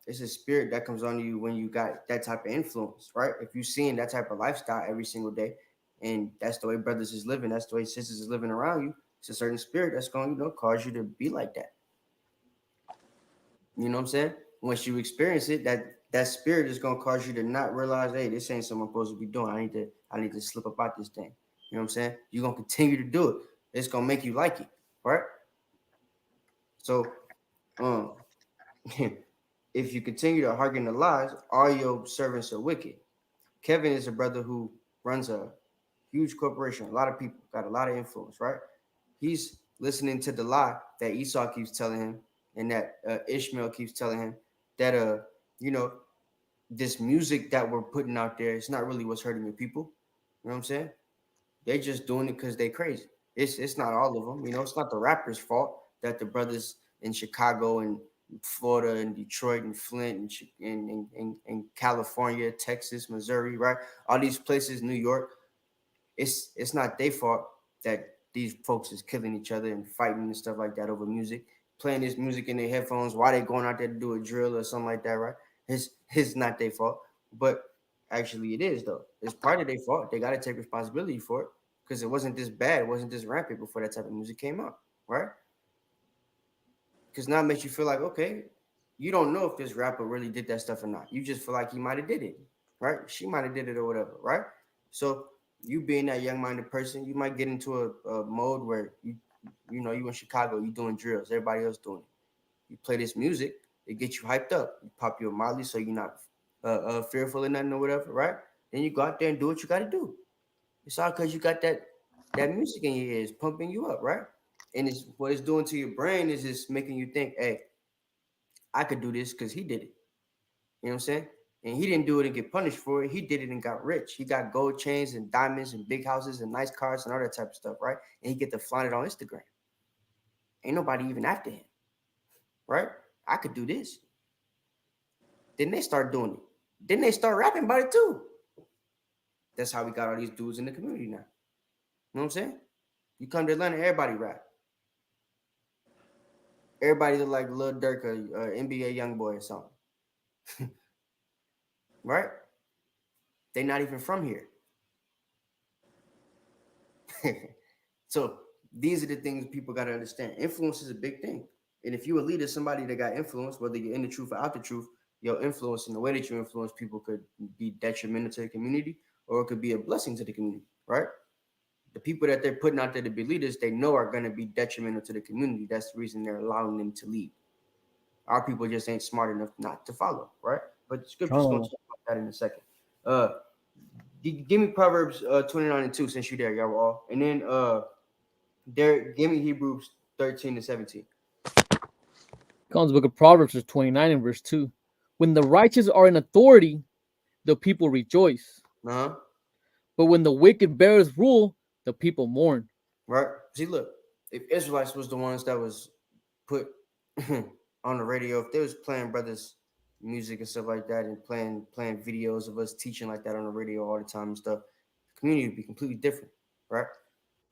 It's a spirit that comes on you when you got that type of influence, right? If you're seeing that type of lifestyle every single day, and that's the way brothers is living, that's the way sisters is living around you, it's a certain spirit that's going to, cause you to be like that. You know what I'm saying? Once you experience it, that spirit is going to cause you to not realize, hey, this ain't something I'm supposed to be doing. I need to slip up out this thing. You know what I'm saying? You're going to continue to do it. It's going to make you like it, right? So, if you continue to hearken to lies, all your servants are wicked. Kevin is a brother who runs a huge corporation. A lot of people got a lot of influence, right? He's listening to the lie that Esau keeps telling him and that Ishmael keeps telling him that, this music that we're putting out there, it's not really what's hurting the people. You know what I'm saying? They're just doing it because they crazy. It's not all of them. It's not the rappers' fault that the brothers in Chicago and Florida and Detroit and Flint and California, Texas, Missouri, right? All these places, New York. It's not their fault that these folks is killing each other and fighting and stuff like that over music, playing this music in their headphones while they going out there to do a drill or something like that, right? It's not their fault, but actually it is though. It's part of their fault. They got to take responsibility for it because it wasn't this bad, it wasn't this rampant before that type of music came out, right? Because now it makes you feel like, okay, you don't know if this rapper really did that stuff or not. You just feel like he might have did it, right? She might have did it or whatever, right? So you being that young-minded person, you might get into a mode where you know, you in Chicago, you doing drills, everybody else doing it. You play this music, it gets you hyped up. You pop your Molly so you're not fearful or nothing or whatever, right? Then you go out there and do what you got to do. It's all because you got that music in your ears pumping you up, right? And it's what it's doing to your brain is just making you think, hey, I could do this because he did it. You know what I'm saying? And he didn't do it and get punished for it. He did it and got rich. He got gold chains and diamonds and big houses and nice cars and all that type of stuff, right? And he get to flaunt it on Instagram. Ain't nobody even after him, right? I could do this. Then they start doing it. Then they start rapping about it too. That's how we got all these dudes in the community now. You know what I'm saying? You come to Atlanta, everybody rap. Everybody look like Lil Durk or NBA YoungBoy or something. Right? They not even from here. So these are the things people got to understand. Influence is a big thing. And if you a leader, somebody that got influence, whether you're in the truth or out the truth, your influence and the way that you influence people could be detrimental to the community or it could be a blessing to the community, right? The people that they're putting out there to be leaders, they know are going to be detrimental to the community. That's the reason they're allowing them to lead. Our people just ain't smart enough not to follow, right? But the scripture's going to talk about that in a second. Give me Proverbs 29:2 since you're there, y'all all. And then there, give me Hebrews 13-17. Comes book of Proverbs 29 and verse 2. When the righteous are in authority, the people rejoice. Uh-huh. But when the wicked bears rule, the people mourn. Right? See, look, if Israelites was the ones that was put on the radio, if they was playing brothers music and stuff like that and playing videos of us teaching like that on the radio all the time and stuff, the community would be completely different, right?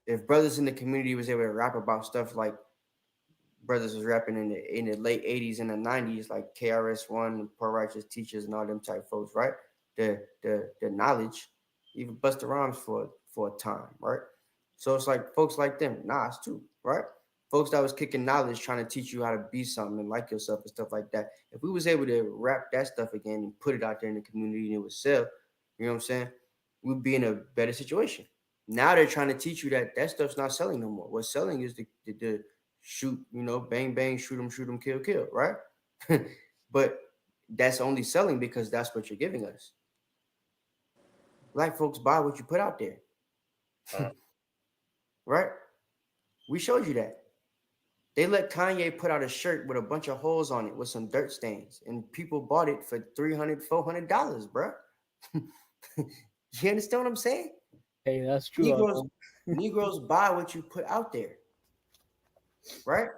If brothers in the community was able to rap about stuff like brothers was rapping in the late 80s and the 90s, like KRS-One, Pro Righteous Teachers, and all them type folks, right? The knowledge, even Busta Rhymes for a time, right? So it's like folks like them, Nas too, right? Folks that was kicking knowledge, trying to teach you how to be something and like yourself and stuff like that. If we was able to rap that stuff again and put it out there in the community and it would sell, you know what I'm saying? We'd be in a better situation. Now they're trying to teach you that stuff's not selling no more. What's selling is the shoot, you know, bang, bang, shoot them, kill, right? But that's only selling because that's what you're giving us. Black folks buy what you put out there. Right? We showed you that. They let Kanye put out a shirt with a bunch of holes on it with some dirt stains, and people bought it for $300-$400, bro. You understand what I'm saying? Hey, that's true. Negroes buy what you put out there, right?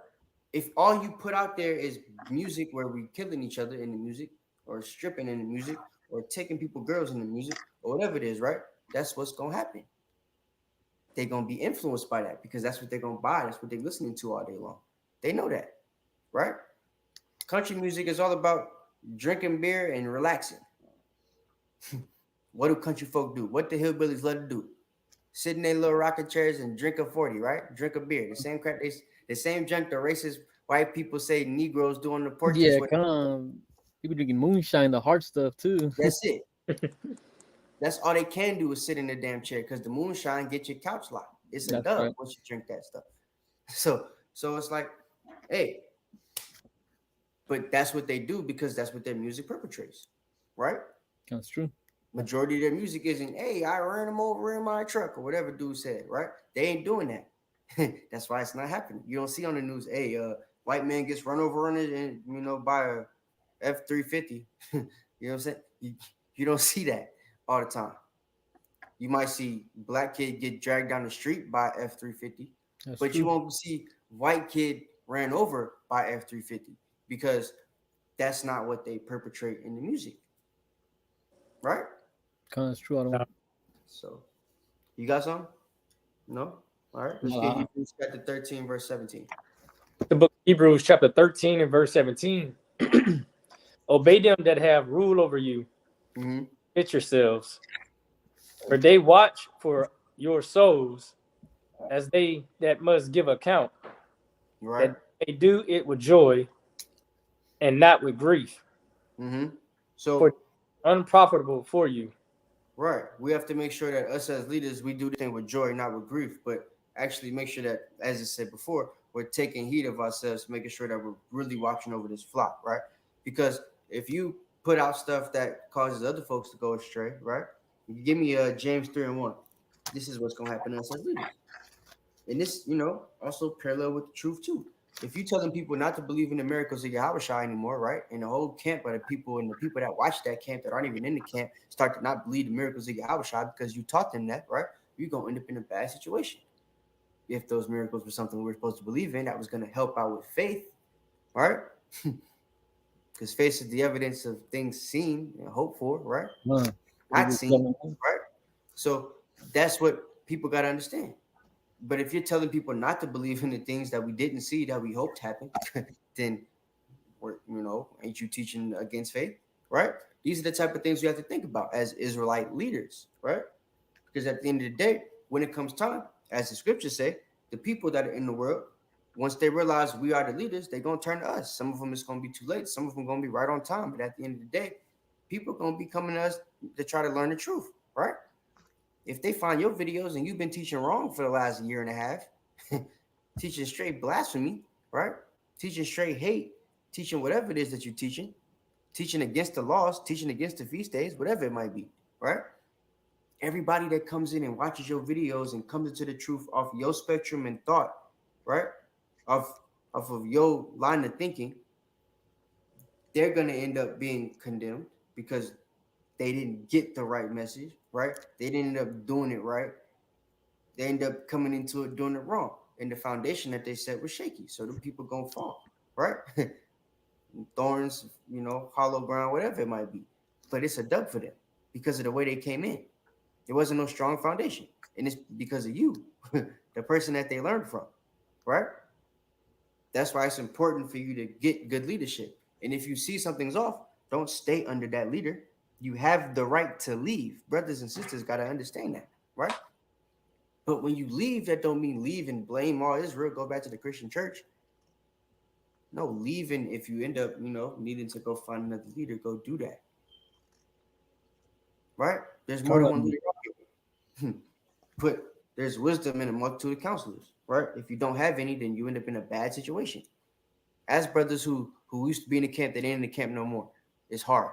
If all you put out there is music where we killing each other in the music, or stripping in the music, or taking people girls in the music, or whatever it is, right? That's what's gonna happen. They're gonna be influenced by that because that's what they're gonna buy. That's what they're listening to all day long. They know that, right? Country music is all about drinking beer and relaxing. What do country folk do? What the hillbillies love to do? Sit in their little rocking chairs and drink a 40, right? Drink a beer. The same crap, the same junk the racist white people say Negroes do on the porches. Yeah, come on. People drinking moonshine, the hard stuff too. That's it. That's all they can do is sit in the damn chair because the moonshine gets your couch locked. It's a dub once you drink that stuff. So it's like, hey, but that's what they do because that's what their music perpetrates, right? That's true. Majority of their music isn't, hey, I ran him over in my truck or whatever dude said, right? They ain't doing that. That's why it's not happening. You don't see on the news, hey, white man gets run over on it and, you know, by a F-350. You know what I'm saying? You don't see that all the time. You might see black kid get dragged down the street by F-350, but you won't see white kid ran over by F-350. because that's not what they perpetrate in the music, right? That's true. I don't. So, you got some? No? All right. Let's get Hebrews chapter 13, verse 17. The book of Hebrews chapter 13 and verse 17. Obey them that have rule over you. Fit yourselves, for they watch for your souls as they that must give account, Right. that they do it with joy and not with grief. So, for unprofitable for you. Right. We have to make sure that us as leaders, we do the thing with joy, not with grief, but actually make sure that, as I said before, we're taking heed of ourselves, making sure that we're really watching over this flock, right? Because if you put out stuff that causes other folks to go astray, right? You give me James 3:1. This is what's going to happen to us as leaders. And this, also parallel with the truth too. If you telling people not to believe in the miracles of Yahushua anymore, right? And the whole camp of the people and the people that watch that camp that aren't even in the camp start to not believe the miracles of Yahushua because you taught them that, right? You're going to end up in a bad situation. If those miracles were something we were supposed to believe in, that was going to help out with faith, right? Because faith is the evidence of things seen and hoped for, right? Not seen, right? So that's what people got to understand. But if you're telling people not to believe in the things that we didn't see that we hoped happened, then ain't you teaching against faith, right? These are the type of things we have to think about as Israelite leaders, right? Because at the end of the day, when it comes time, as the scriptures say, the people that are in the world, once they realize we are the leaders, they're going to turn to us. Some of them it's going to be too late. Some of them going to be right on time. But at the end of the day, people are going to be coming to us to try to learn the truth, right? If they find your videos and you've been teaching wrong for the last year and a half, teaching straight blasphemy, right? Teaching straight hate, teaching whatever it is that you're teaching against the laws, teaching against the feast days, whatever it might be, right? Everybody that comes in and watches your videos and comes into the truth off your spectrum and thought, right? Off of your line of thinking, they're going to end up being condemned because they didn't get the right message, right? They didn't end up doing it right. They end up coming into it doing it wrong. And the foundation that they set was shaky. So the people going to fall, right? Thorns, hollow ground, whatever it might be. But it's a dub for them because of the way they came in. There wasn't no strong foundation. And it's because of you, the person that they learned from, right? That's why it's important for you to get good leadership. And if you see something's off, don't stay under that leader. You have the right to leave. Brothers and sisters got to understand that, right? But when you leave, that don't mean leave and blame all Israel, go back to the Christian church. No, leaving, if you end up, needing to go find another leader, go do that. Right? There's more than one leader. But there's wisdom in a multitude of counselors, right? If you don't have any, then you end up in a bad situation. As brothers who used to be in the camp, that ain't in the camp no more. It's hard.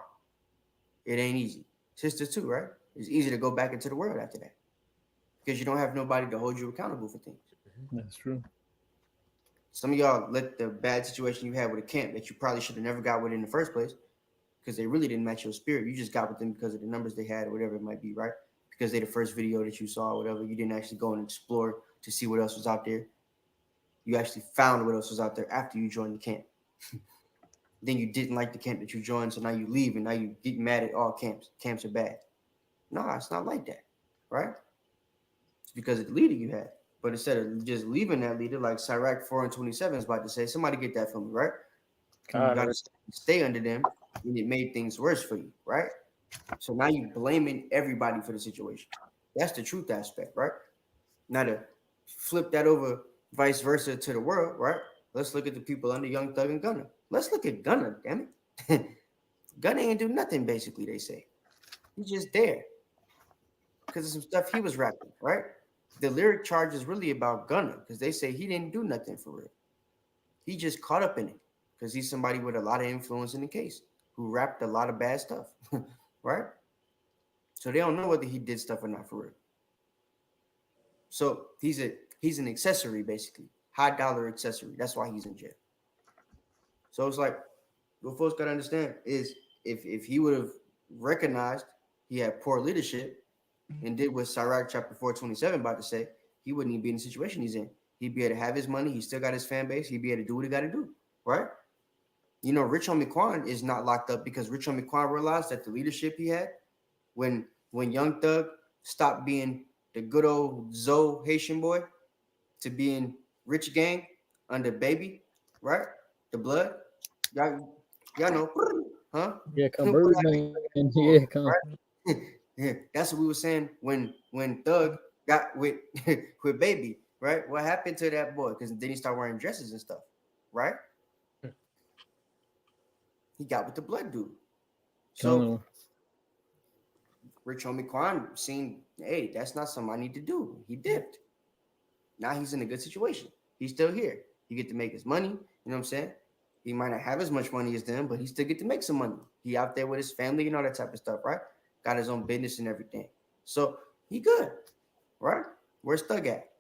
It ain't easy. Sisters too, right? It's easy to go back into the world after that because you don't have nobody to hold you accountable for things. That's true. Some of y'all let the bad situation you had with a camp that you probably should have never got with in the first place because they really didn't match your spirit. You just got with them because of the numbers they had or whatever it might be, right? Because they're the first video that you saw or whatever. You didn't actually go and explore to see what else was out there. You actually found what else was out there after you joined the camp. Then you didn't like the camp that you joined, so now you leave and now you get mad at all camps. Camps are bad. No, it's not like that, right? It's because of the leader you had. But instead of just leaving that leader, like Sirach 4:27 is about to say, somebody get that for me, right? You got to stay under them, and it made things worse for you, right? So now you're blaming everybody for the situation. That's the truth aspect, right? Now to flip that over vice versa to the world, right? Let's look at the people under Young Thug and Gunna. Let's look at Gunna, damn it. Gunna ain't do nothing, basically, they say. He's just there because of some stuff he was rapping, right? The lyric charge is really about Gunna because they say he didn't do nothing for real. He just caught up in it because he's somebody with a lot of influence in the case who rapped a lot of bad stuff, right? So they don't know whether he did stuff or not for real. So he's an accessory, basically. High dollar accessory. That's why he's in jail. So it's like, what folks got to understand is if he would have recognized he had poor leadership and did what Sirach chapter 4:27 about to say, he wouldn't even be in the situation he's in. He'd be able to have his money. He still got his fan base. He'd be able to do what he got to do, right? You know, Rich Homie Quan is not locked up because Rich Homie Quan realized that the leadership he had when Young Thug stopped being the good old Zoe Haitian boy to being Rich Gang under Baby, right? The Blood. Y'all know, huh? Yeah, come Birdman. Yeah, come. Right? Yeah, that's what we were saying when Thug got with with Baby, right? What happened to that boy? Because then he started wearing dresses and stuff, right? He got with the Blood dude. So Rich Homie Quan seen, hey, that's not something I need to do. He dipped. Now he's in a good situation. He's still here. He get to make his money. You know what I'm saying? He might not have as much money as them, but he still get to make some money. He out there with his family and all that type of stuff, right? Got his own business and everything. So he good, right? Where's Thug at?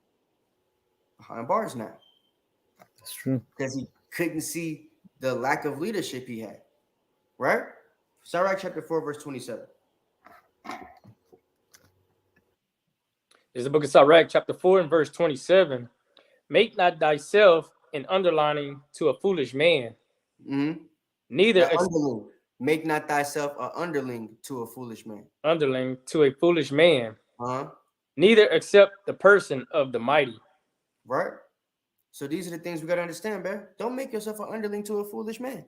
Behind bars now. That's true. Because he couldn't see the lack of leadership he had, right? Sirach chapter 4, verse 27. There's the book of Sirach, chapter 4 and verse 27. Make not thyself an underlining to a foolish man. Mm-hmm. Neither underling. Make not thyself an underling to a foolish man. Underling to a foolish man. Uh-huh. Neither accept the person of the mighty. Right. So these are the things we got to understand, man. Don't make yourself an underling to a foolish man.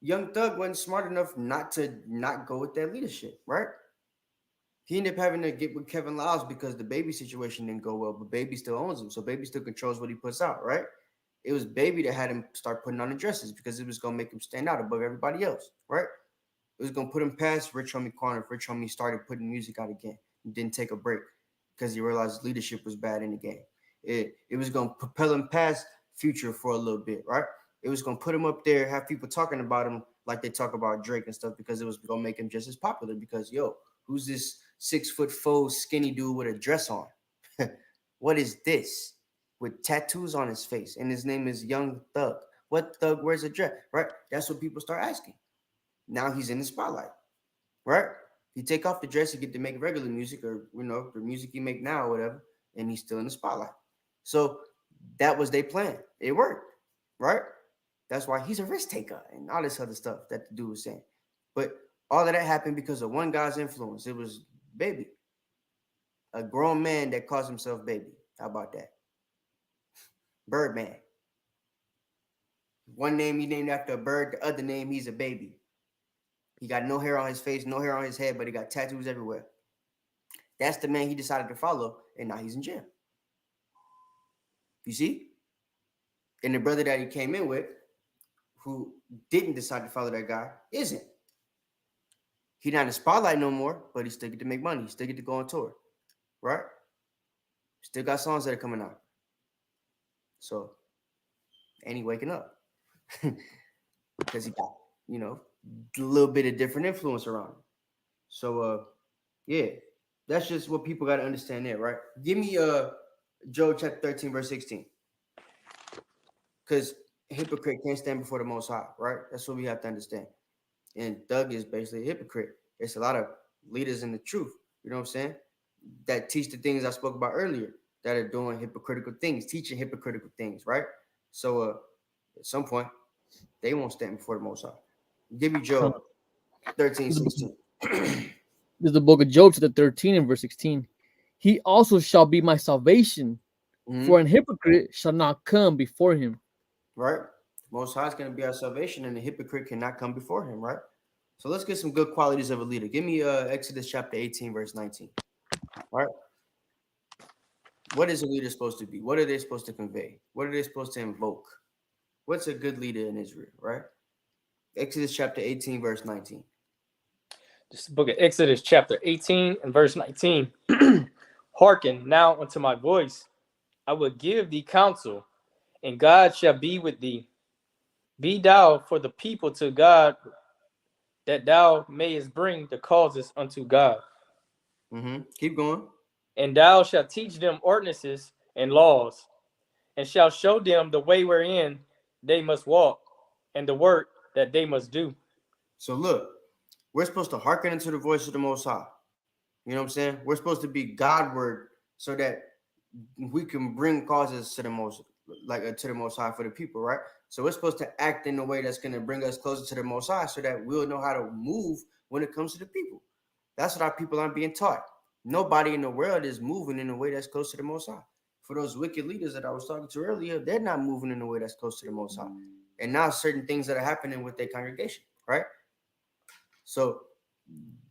Young Thug wasn't smart enough not to not go with that leadership, right? He ended up having to get with Kevin Lyles because the Baby situation didn't go well, but Baby still owns him. So Baby still controls what he puts out, right? It was Baby that had him start putting on the dresses because it was going to make him stand out above everybody else, right? It was going to put him past Rich Homie Quan if Rich Homie started putting music out again and didn't take a break because he realized leadership was bad in the game. It was going to propel him past Future for a little bit, right? It was going to put him up there, have people talking about him like they talk about Drake and stuff because it was going to make him just as popular because, yo, who's this 6'4" skinny dude with a dress on? What is this? With tattoos on his face, and his name is Young Thug. What thug wears a dress, right? That's what people start asking. Now he's in the spotlight, right? He take off the dress, he get to make regular music or, you know, the music he make now or whatever, and he's still in the spotlight. So that was their plan. It worked, right? That's why he's a risk taker and all this other stuff that the dude was saying. But all of that happened because of one guy's influence. It was Baby, a grown man that calls himself Baby. How about that? Birdman. One name he named after a bird, the other name he's a baby. He got no hair on his face, no hair on his head, but he got tattoos everywhere. That's the man he decided to follow, and now he's in jail. You see? And the brother that he came in with, who didn't decide to follow that guy, isn't. He's not in the spotlight no more, but he still get to make money. He still get to go on tour, right? Still got songs that are coming out. So, and he waking up. Because he got, you know, a little bit of different influence around him. So, yeah, that's just what people got to understand there, right? Give me Job chapter 13, verse 16. Because a hypocrite can't stand before the Most High, right? That's what we have to understand. And Thug is basically a hypocrite. There's a lot of leaders in the truth, you know what I'm saying, that teach the things I spoke about earlier, that are doing hypocritical things, teaching hypocritical things, right? So at some point, they won't stand before the Most High. Give me Job 13, 16. This is the book of Job, chapter 13 and verse 16. He also shall be my salvation, for an hypocrite shall not come before him. Right? Most High is going to be our salvation, and the hypocrite cannot come before him, right? So let's get some good qualities of a leader. Give me Exodus chapter 18, verse 19. All right? What is a leader supposed to be? What are they supposed to convey? What are they supposed to invoke? What's a good leader in Israel, right? Exodus chapter 18, verse 19. This is the book of Exodus chapter 18 and verse 19. Hearken now unto my voice. I will give thee counsel, and God shall be with thee. Be thou for the people to God, that thou mayest bring the causes unto God. Keep going. And thou shalt teach them ordinances and laws, and shalt show them the way wherein they must walk, and the work that they must do. So look, we're supposed to hearken into the voice of the Most High. You know what I'm saying? We're supposed to be Godward so that we can bring causes to the Most like to the Most High for the people, right? So we're supposed to act in a way that's going to bring us closer to the Most High, so that we'll know how to move when it comes to the people. That's what our people aren't being taught. Nobody in the world is moving in a way that's close to the Most High. For those wicked leaders that I was talking to earlier, they're not moving in a way that's close to the Most High. And now certain things that are happening with their congregation, right? So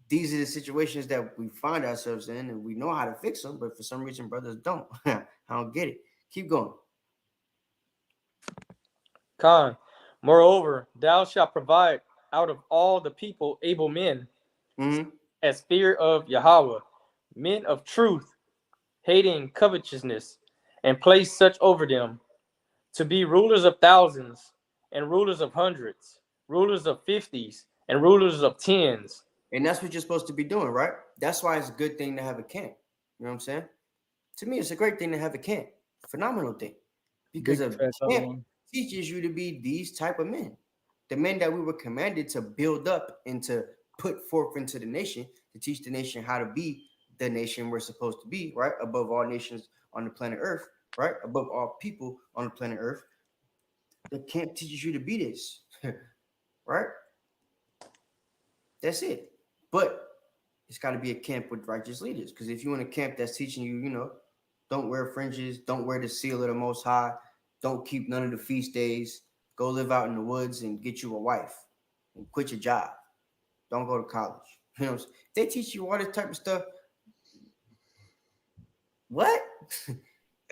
these are the situations that we find ourselves in, and we know how to fix them, but for some reason brothers don't. I don't get it. Keep going. Khan, moreover, thou shalt provide out of all the people able men, as fear of Yahweh, men of truth, hating covetousness, and place such over them, to be rulers of thousands, and rulers of hundreds, rulers of 50s, and rulers of 10s. And that's what you're supposed to be doing, right? That's why it's a good thing to have a camp. You know what I'm saying? To me, it's a great thing to have a camp. Phenomenal thing. Because a camp teaches you to be these type of men. The men that we were commanded to build up and to put forth into the nation, to teach the nation how to be the nation we're supposed to be, right? Above all nations on the planet Earth, right? Above all people on the planet Earth. The camp teaches you to be this, right? That's it. But it's got to be a camp with righteous leaders. Because if you're in a camp that's teaching you, you know, don't wear fringes, don't wear the seal of the Most High, don't keep none of the feast days, go live out in the woods and get you a wife and quit your job. Don't go to college. You know, if they teach you all this type of stuff, what?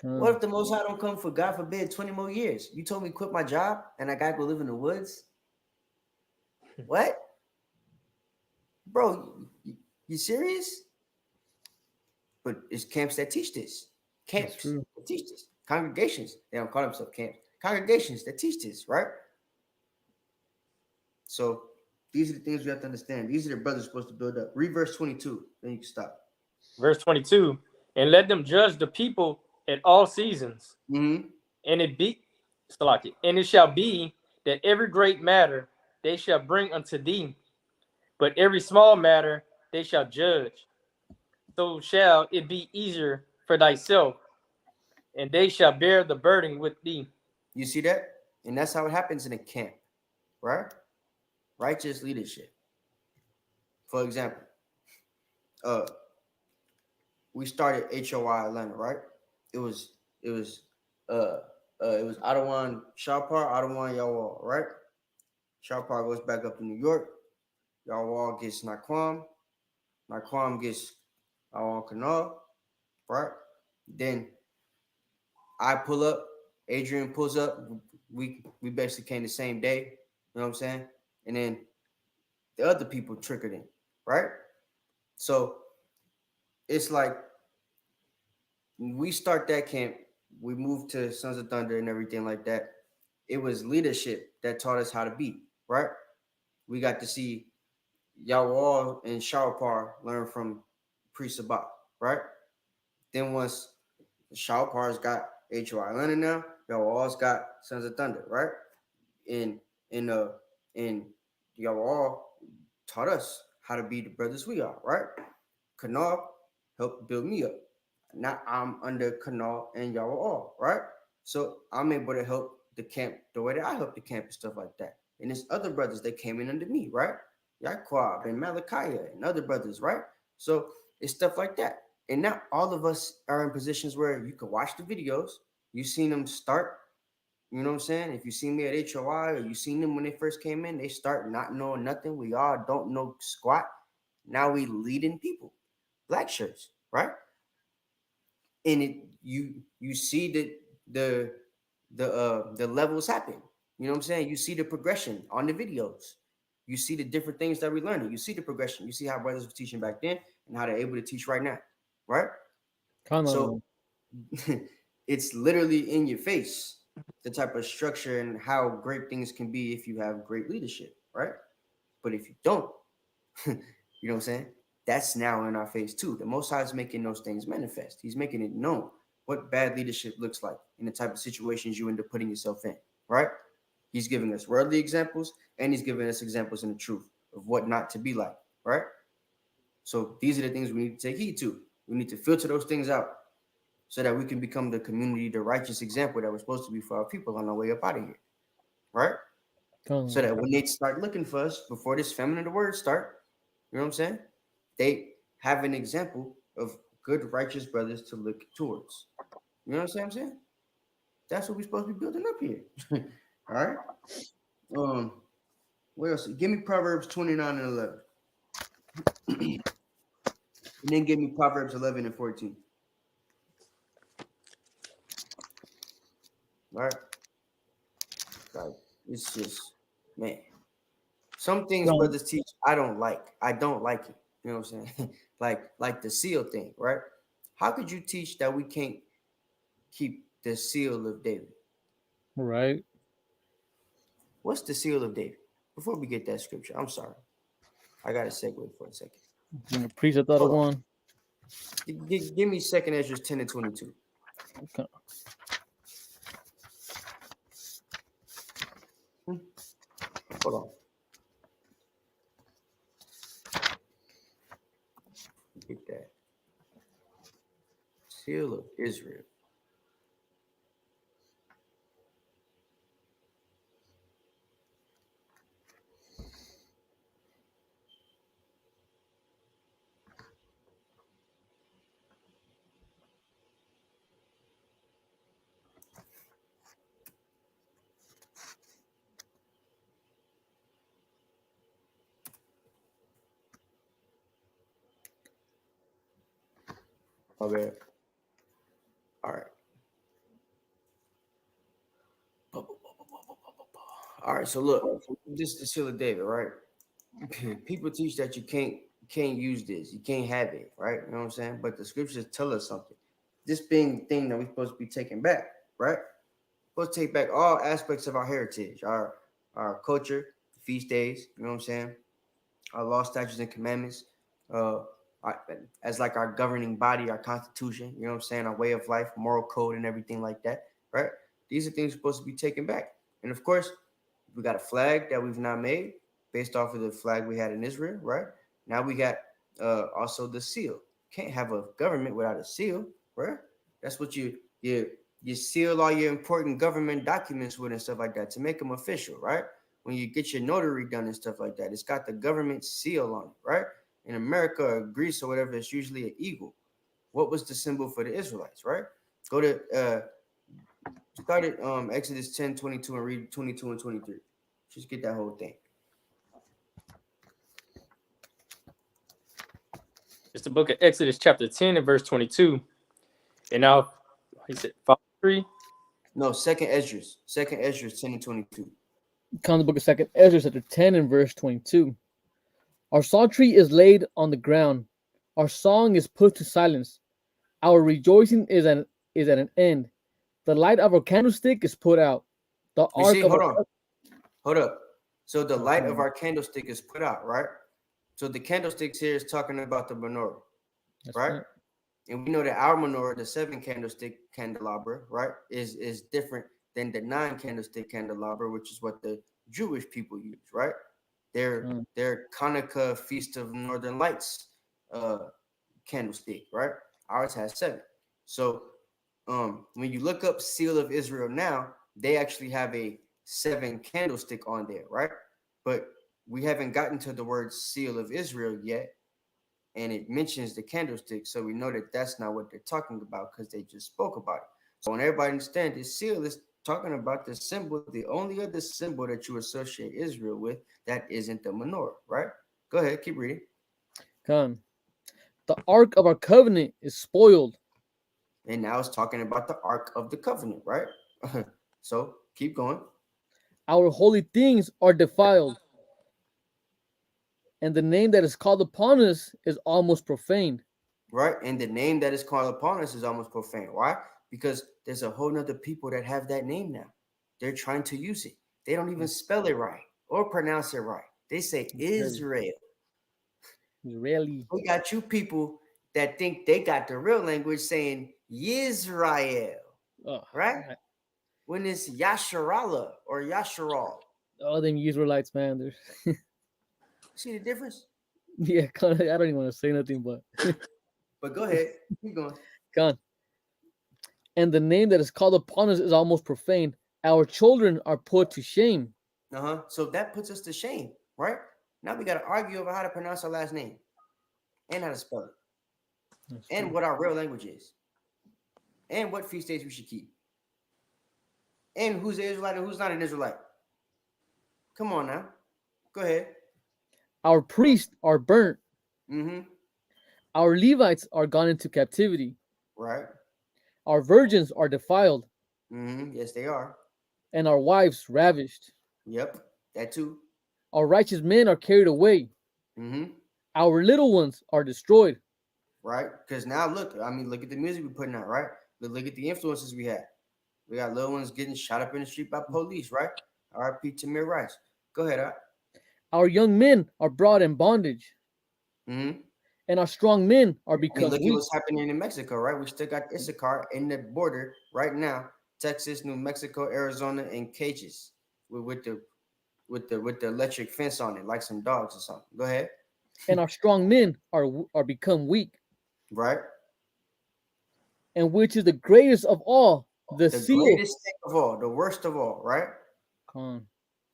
What if the Most High don't come for, God forbid, 20 more years? You told me to quit my job and I got to go live in the woods? What? Bro, you serious? But it's camps that teach this. Camps that teach this. Congregations, they don't call themselves camps. Congregations that teach this, right? So these are the things we have to understand. These are the brothers supposed to build up. Read verse 22, then you can stop. Verse 22, and let them judge the people at all seasons. And it shall be that every great matter they shall bring unto thee, but every small matter they shall judge. So shall it be easier for thyself, and they shall bear the burden with thee. You see that? And that's how it happens in a camp, right? Righteous leadership. For example, we started HOI Atlanta, right? It was Adawan Shahpar, Adawan Yawal, right? Shahpar goes back up to New York. Yawal gets Naquam. Naquam gets Awan Kanal, right? Then I pull up, Adrian pulls up. We basically came the same day. You know what I'm saying? And then the other people trickled in, right? So it's like we start that camp, we moved to Sons of Thunder and everything like that. It was leadership that taught us how to be, right? We got to see Yawal and Shahpar learn from Priest Sabak, right? Then once Shahpar's got HOI Atlanta now, Yawal's got Sons of Thunder, right? And Yawal taught us how to be the brothers we are, right? Kanal helped build me up. Now I'm under Kanal and Yawal, right? So I'm able to help the camp the way that I help the camp and stuff like that. And there's other brothers that came in under me, right? Yaquab and Malachiah and other brothers, right? So it's stuff like that. And now all of us are in positions where you can watch the videos. You've seen them start, you know what I'm saying? If you see me at HOI or you seen them when they first came in, they start not knowing nothing. We all don't know squat. Now we leading people, black shirts, right? And you see the levels happen. You know what I'm saying? You see the progression on the videos. You see the different things that we're learning. You see the progression. You see how brothers were teaching back then and how they're able to teach right now, right? So it's literally in your face, the type of structure and how great things can be if you have great leadership, right? But if you don't, you know what I'm saying? That's now in our face too. The Most High is making those things manifest. He's making it known what bad leadership looks like in the type of situations you end up putting yourself in, right? He's giving us worldly examples and he's giving us examples in the truth of what not to be like, right? So these are the things we need to take heed to. We need to filter those things out so that we can become the community, the righteous example that we're supposed to be for our people on our way up out of here, right? So that when they start looking for us before this famine of the word start, you know what I'm saying? They have an example of good, righteous brothers to look towards. You know what I'm saying? That's what we're supposed to be building up here. All right. What else? Give me Proverbs 29 and 11. And then give me Proverbs 11 and 14. All right. Like, it's just, man. Some things brothers teach I don't like. I don't like it. You know what I'm saying? like the seal thing, right? How could you teach that we can't keep the seal of David? Right. What's the seal of David? Before we get that scripture, I'm sorry. I got to segue for a second. Preach that other one. Give me 2nd Ezra 10 and 22. Okay. Hold on. Get that. Seal of Israel. Okay. All right. All right. So look, this is the seal of David, right? People teach that you can't use this, you can't have it, right? You know what I'm saying? But the scriptures tell us something. This being the thing that we're supposed to be taking back, right? We're supposed to take back all aspects of our heritage, our culture, feast days. You know what I'm saying? Our law, statutes, and commandments. As like our governing body, our constitution. You know what I'm saying? Our way of life, moral code, and everything like that, right? These are things supposed to be taken back. And of course, we got a flag that we've not made based off of the flag we had in Israel, right? Now we got also the seal. Can't have a government without a seal, right? That's what you seal all your important government documents with and stuff like that to make them official, right? When you get your notary done and stuff like that, it's got the government seal on it, right? In America or Greece or whatever, it's usually an eagle. What was the symbol for the Israelites, right? Go to start at Exodus 10:22 and read 22 and 23. Just get that whole thing. It's the book of Exodus, chapter 10 and verse 22. And now, he said, 3? No, 2nd Esdras. 2nd Esdras 10 and 22. Come the book of 2nd Ezra, chapter 10 and verse 22. Our psaltery is laid on the ground. Our song is put to silence. Our rejoicing is at an end. The light of our candlestick is put out. The ark of Hold up. So the light of our candlestick is put out, right? So the candlesticks here is talking about the menorah, right? And we know that our menorah, the 7 candlestick candelabra, right, is different than the 9 candlestick candelabra, which is what the Jewish people use, right? Their Hanukkah Feast of Northern Lights candlestick, right? Ours has 7. So when you look up Seal of Israel now, they actually have a 7 candlestick on there, right? But we haven't gotten to the word Seal of Israel yet, and it mentions the candlestick, so we know that that's not what they're talking about because they just spoke about it. So when everybody understands this seal is talking about the symbol, the only other symbol that you associate Israel with that isn't the menorah, right? Go ahead, keep reading. Come. The ark of our covenant is spoiled. And now it's talking about the ark of the covenant, right? So keep going. Our holy things are defiled, and the name that is called upon us is almost profaned. Right? And the name that is called upon us is almost profane. Why? Because there's a whole nother people that have that name now. They're trying to use it. They don't even spell it right or pronounce it right. They say Israel. Israeli. We got you people that think they got the real language saying Yisrael. Right? When it's Yasharallah or Yasharal. All them Israelites, man. See the difference? Yeah, I don't even want to say nothing, but but go ahead. Keep going. Come on. And the name that is called upon us is almost profane. Our children are put to shame. So that puts us to shame, right? Now we got to argue over how to pronounce our last name and how to spell it. That's and true. what our real language is, and what feast days we should keep, and who's an Israelite and who's not an Israelite. Come on now. Go ahead. Our priests are burnt. Mm-hmm. Our Levites are gone into captivity. Right. Our virgins are defiled. Mm-hmm. Yes, they are. And our wives ravished. Yep, that too. Our righteous men are carried away. Mm-hmm. Our little ones are destroyed. Right? Because now look at the music we're putting out, right? Look at the influences we had. We got little ones getting shot up in the street by police, right? R.I.P. Tamir Rice. Go ahead, Our young men are brought in bondage. Mm-hmm. And our strong men are become look weak. at what's happening in Mexico, right? We still got Issachar in the border right now. Texas, New Mexico, Arizona, and cages with the electric fence on it, like some dogs or something. Go ahead. And our strong men are become weak. Right. And which is the greatest of all, the seal. Greatest thing of all, the worst of all, right? Go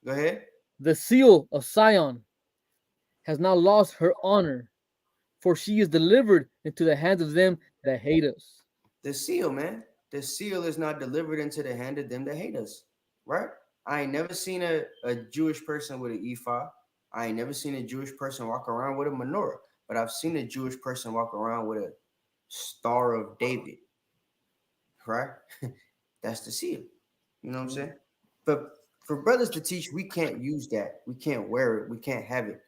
ahead. The seal of Sion has now lost her honor, for she is delivered into the hands of them that hate us. The seal, man. The seal is not delivered into the hand of them that hate us, right? I ain't never seen a Jewish person with an ephod. I ain't never seen a Jewish person walk around with a menorah, but I've seen a Jewish person walk around with a Star of David, right? That's the seal. You know what I'm saying? But for brothers to teach, we can't use that. We can't wear it. We can't have it.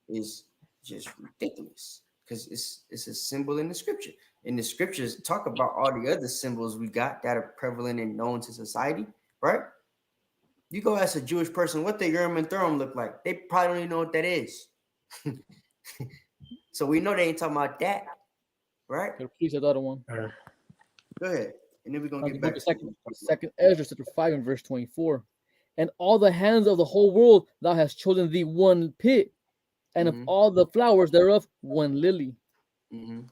Is just ridiculous because it's a symbol in the scripture. And the scriptures talk about all the other symbols we got that are prevalent and known to society, right? You go ask a Jewish person what the Urim and Thummim look like. They probably don't even know what that is. So we know they ain't talking about that, right? Please, the other one. Go ahead. And then we're going to get back to second Ezra chapter 5 and verse 24. And all the hands of the whole world thou hast chosen thee one pit, and of all the flowers thereof one lily. You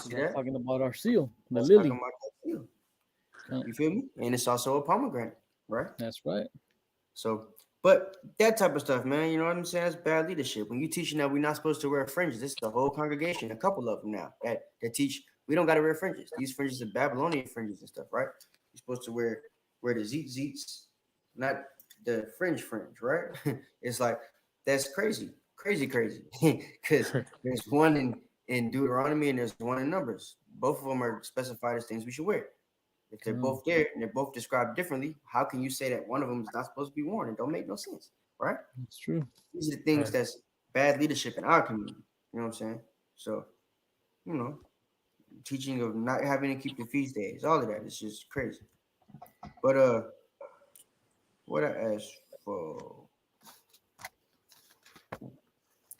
see that? Talking about our seal, the lily. Talking about that seal. You feel me? And it's also a pomegranate, right? That's right. So, but that type of stuff, man, you know what I'm saying? That's bad leadership. When you teaching that we're not supposed to wear fringes, this is the whole congregation, a couple of them now that teach we don't got to wear fringes. These fringes are Babylonian fringes and stuff, right? You're supposed to wear the zeets, not the fringe, right? It's like that's crazy. Because there's one in Deuteronomy and there's one in Numbers. Both of them are specified as things we should wear. If they're both there and they're both described differently, how can you say that one of them is not supposed to be worn? It don't make no sense, right? That's true. These are the things that's bad leadership in our community. You know what I'm saying? So, teaching of not having to keep the feast days, all of that is just crazy. But what I asked for,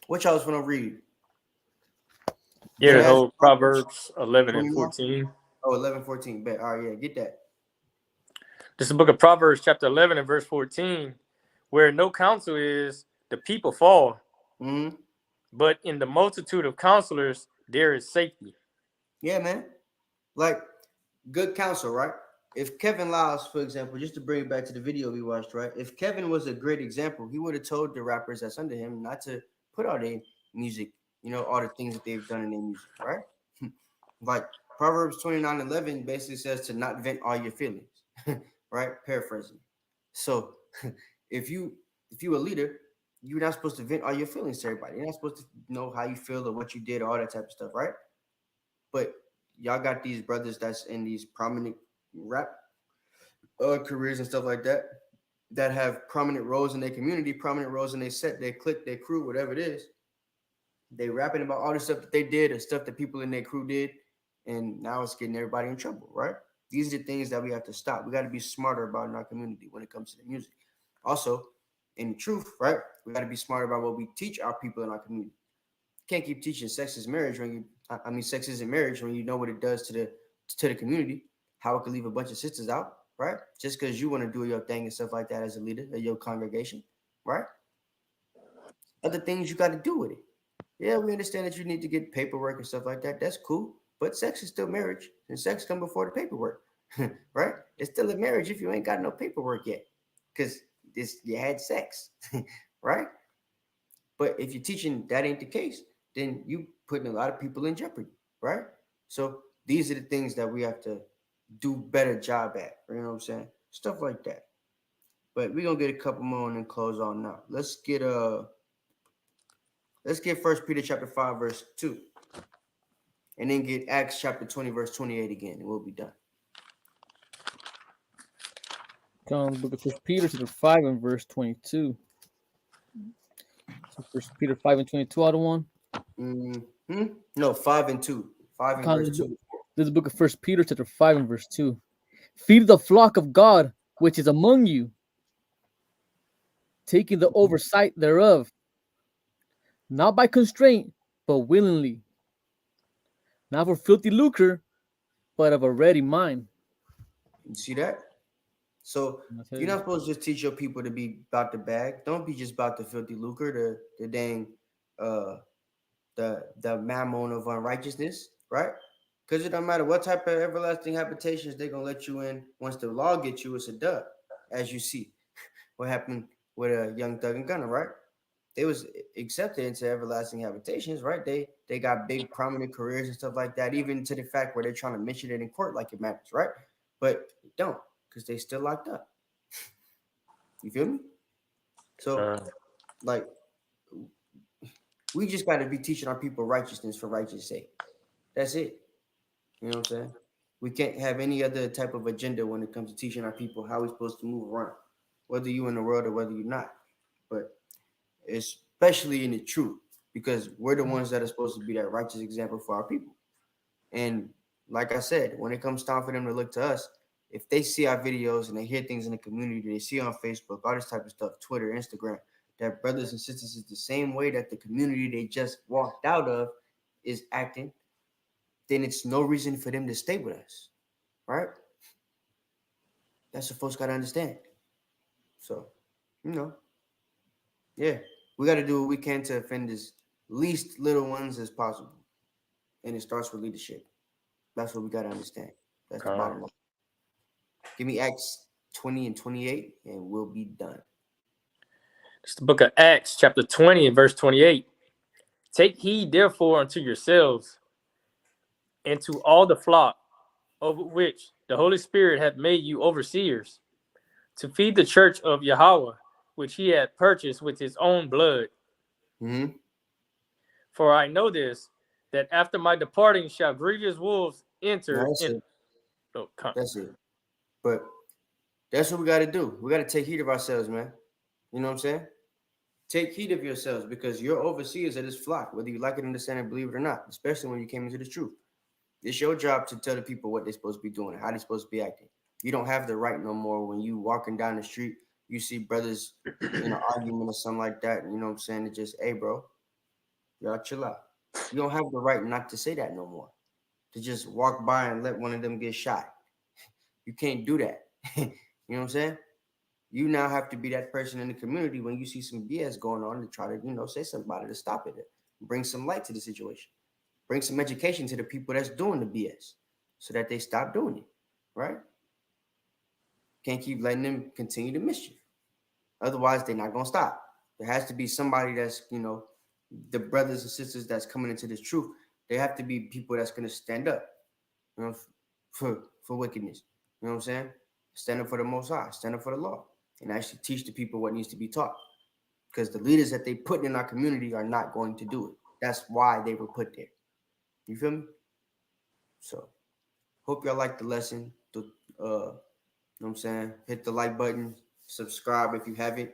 what y'all was gonna read? Yeah, the whole Proverbs 11 and 14. Oh, 11, 14. Bet. All right, yeah, get that. This is the book of Proverbs, chapter 11 and verse 14. Where no counsel is, the people fall. But in the multitude of counselors, there is safety. Yeah, man. Like, good counsel, right? If Kevin Lyles, for example, just to bring it back to the video we watched, right? If Kevin was a great example, he would have told the rappers that's under him not to put out their music, all the things that they've done in their music, right? Like, Proverbs 29:11 basically says to not vent all your feelings, right? Paraphrasing. So if you a leader, you're not supposed to vent all your feelings to everybody. You're not supposed to know how you feel or what you did or all that type of stuff, right? But y'all got these brothers that's in these prominent rap careers and stuff like that have prominent roles in their community, prominent roles in their set, their clique, their crew, whatever it is. They rapping about all the stuff that they did or stuff that people in their crew did. And now it's getting everybody in trouble, right? These are the things that we have to stop. We got to be smarter about in our community when it comes to the music. Also, in truth, right? We got to be smarter about what we teach our people in our community. You can't keep teaching sex is marriage sex isn't marriage when you know what it does to the community, how it could leave a bunch of sisters out, right? Just because you want to do your thing and stuff like that as a leader of your congregation, right? Other things you got to do with it. Yeah, we understand that you need to get paperwork and stuff like that. That's cool. but sex is still marriage, and sex comes before the paperwork, right? It's still a marriage if you ain't got no paperwork yet, because you had sex, right? But if you're teaching that ain't the case, then you putting a lot of people in jeopardy, right? So these are the things that we have to do better job at. You know what I'm saying? Stuff like that. But we're gonna get a couple more and then close on now. Let's get First Peter chapter 5, verse 2. And then get Acts chapter 20, verse 28 again, and we'll be done. Come book of First Peter chapter 5 and verse 22. So First Peter 5 and 22 out of one. No, 5 and 2. 5 and verse 2. This is the book of First Peter chapter 5 and verse 2. Feed the flock of God which is among you, taking the oversight thereof, not by constraint, but willingly, not for filthy lucre, but of a ready mind. You see that? So you're not supposed to just teach your people to be about the bag. Don't be just about the filthy lucre, the dang the mammon of unrighteousness, right? Because it don't matter what type of everlasting habitations they're gonna let you in. Once the law gets you, it's a dub, as you see what happened with a young Thug and Gunner, right? They was accepted into everlasting habitations, right? They got big prominent careers and stuff like that, even to the fact where they're trying to mention it in court like it matters, right? But they don't, because they still locked up. You feel me? So like we just got to be teaching our people righteousness for righteousness' sake. That's it. You know what I'm saying? We can't have any other type of agenda when it comes to teaching our people how we're supposed to move around, whether you're in the world or whether you're not. But especially in the truth, because we're the ones that are supposed to be that righteous example for our people. And like I said, when it comes time for them to look to us, if they see our videos and they hear things in the community, they see on Facebook, all this type of stuff, Twitter, Instagram, that brothers and sisters is the same way that the community they just walked out of is acting, then it's no reason for them to stay with us, right? That's what folks got to understand. So, yeah, we got to do what we can to offend as least little ones as possible. And it starts with leadership. That's what we got to understand. That's the bottom line. Give me Acts 20 and 28, and we'll be done. It's the book of Acts, chapter 20 and verse 28. Take heed, therefore, unto yourselves and to all the flock over which the Holy Spirit hath made you overseers, to feed the church of Yahweh, which he hath purchased with his own blood. Mm-hmm. For I know this, that after my departing shall grievous wolves enter. That's it. But that's what we got to do. We got to take heed of ourselves, man. You know what I'm saying? Take heed of yourselves, because you're overseers of this flock, whether you like it, understand it, believe it or not, especially when you came into the truth. It's your job to tell the people what they're supposed to be doing, how they're supposed to be acting. You don't have the right no more when you walking down the street, you see brothers in an argument or something like that. You know what I'm saying? It's just, hey, bro, y'all chill out. You don't have the right not to say that no more. To just walk by and let one of them get shot. You can't do that. You know what I'm saying? You now have to be that person in the community when you see some BS going on to try to, say something about it to stop it. Bring some light to the situation. Bring some education to the people that's doing the BS so that they stop doing it, right? Can't keep letting them continue the mischief. Otherwise, they're not going to stop. There has to be somebody that's, the brothers and sisters that's coming into this truth. They have to be people that's going to stand up, for wickedness. You know what I'm saying? Stand up for the Most High, stand up for the law, and actually teach the people what needs to be taught. Because the leaders that they put in our community are not going to do it. That's why they were put there. You feel me? So, hope y'all like the lesson. You know what I'm saying? Hit the like button, subscribe if you haven't.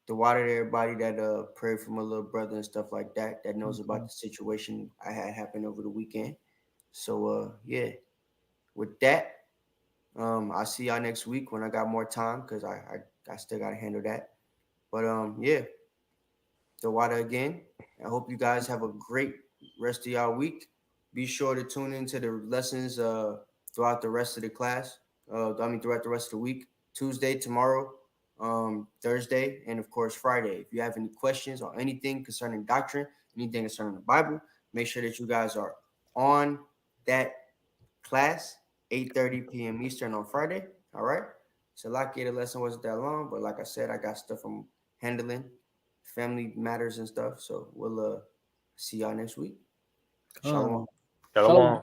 The water to everybody that prayed for my little brother and stuff like that, that knows about the situation I had happen over the weekend. So, yeah. With that, I'll see y'all next week when I got more time, because I still got to handle that. But, yeah. The water again. I hope you guys have a great rest of y'all week. Be sure to tune into the lessons throughout the rest of the class. Throughout the rest of the week. Tuesday, tomorrow, Thursday, and of course Friday. If you have any questions or anything concerning doctrine, anything concerning the Bible, make sure that you guys are on that class 8:30 p.m. Eastern on Friday. All right. So the lesson wasn't that long, but like I said, I got stuff I'm handling, family matters and stuff. So we'll see y'all next week. Shalom. Shalom.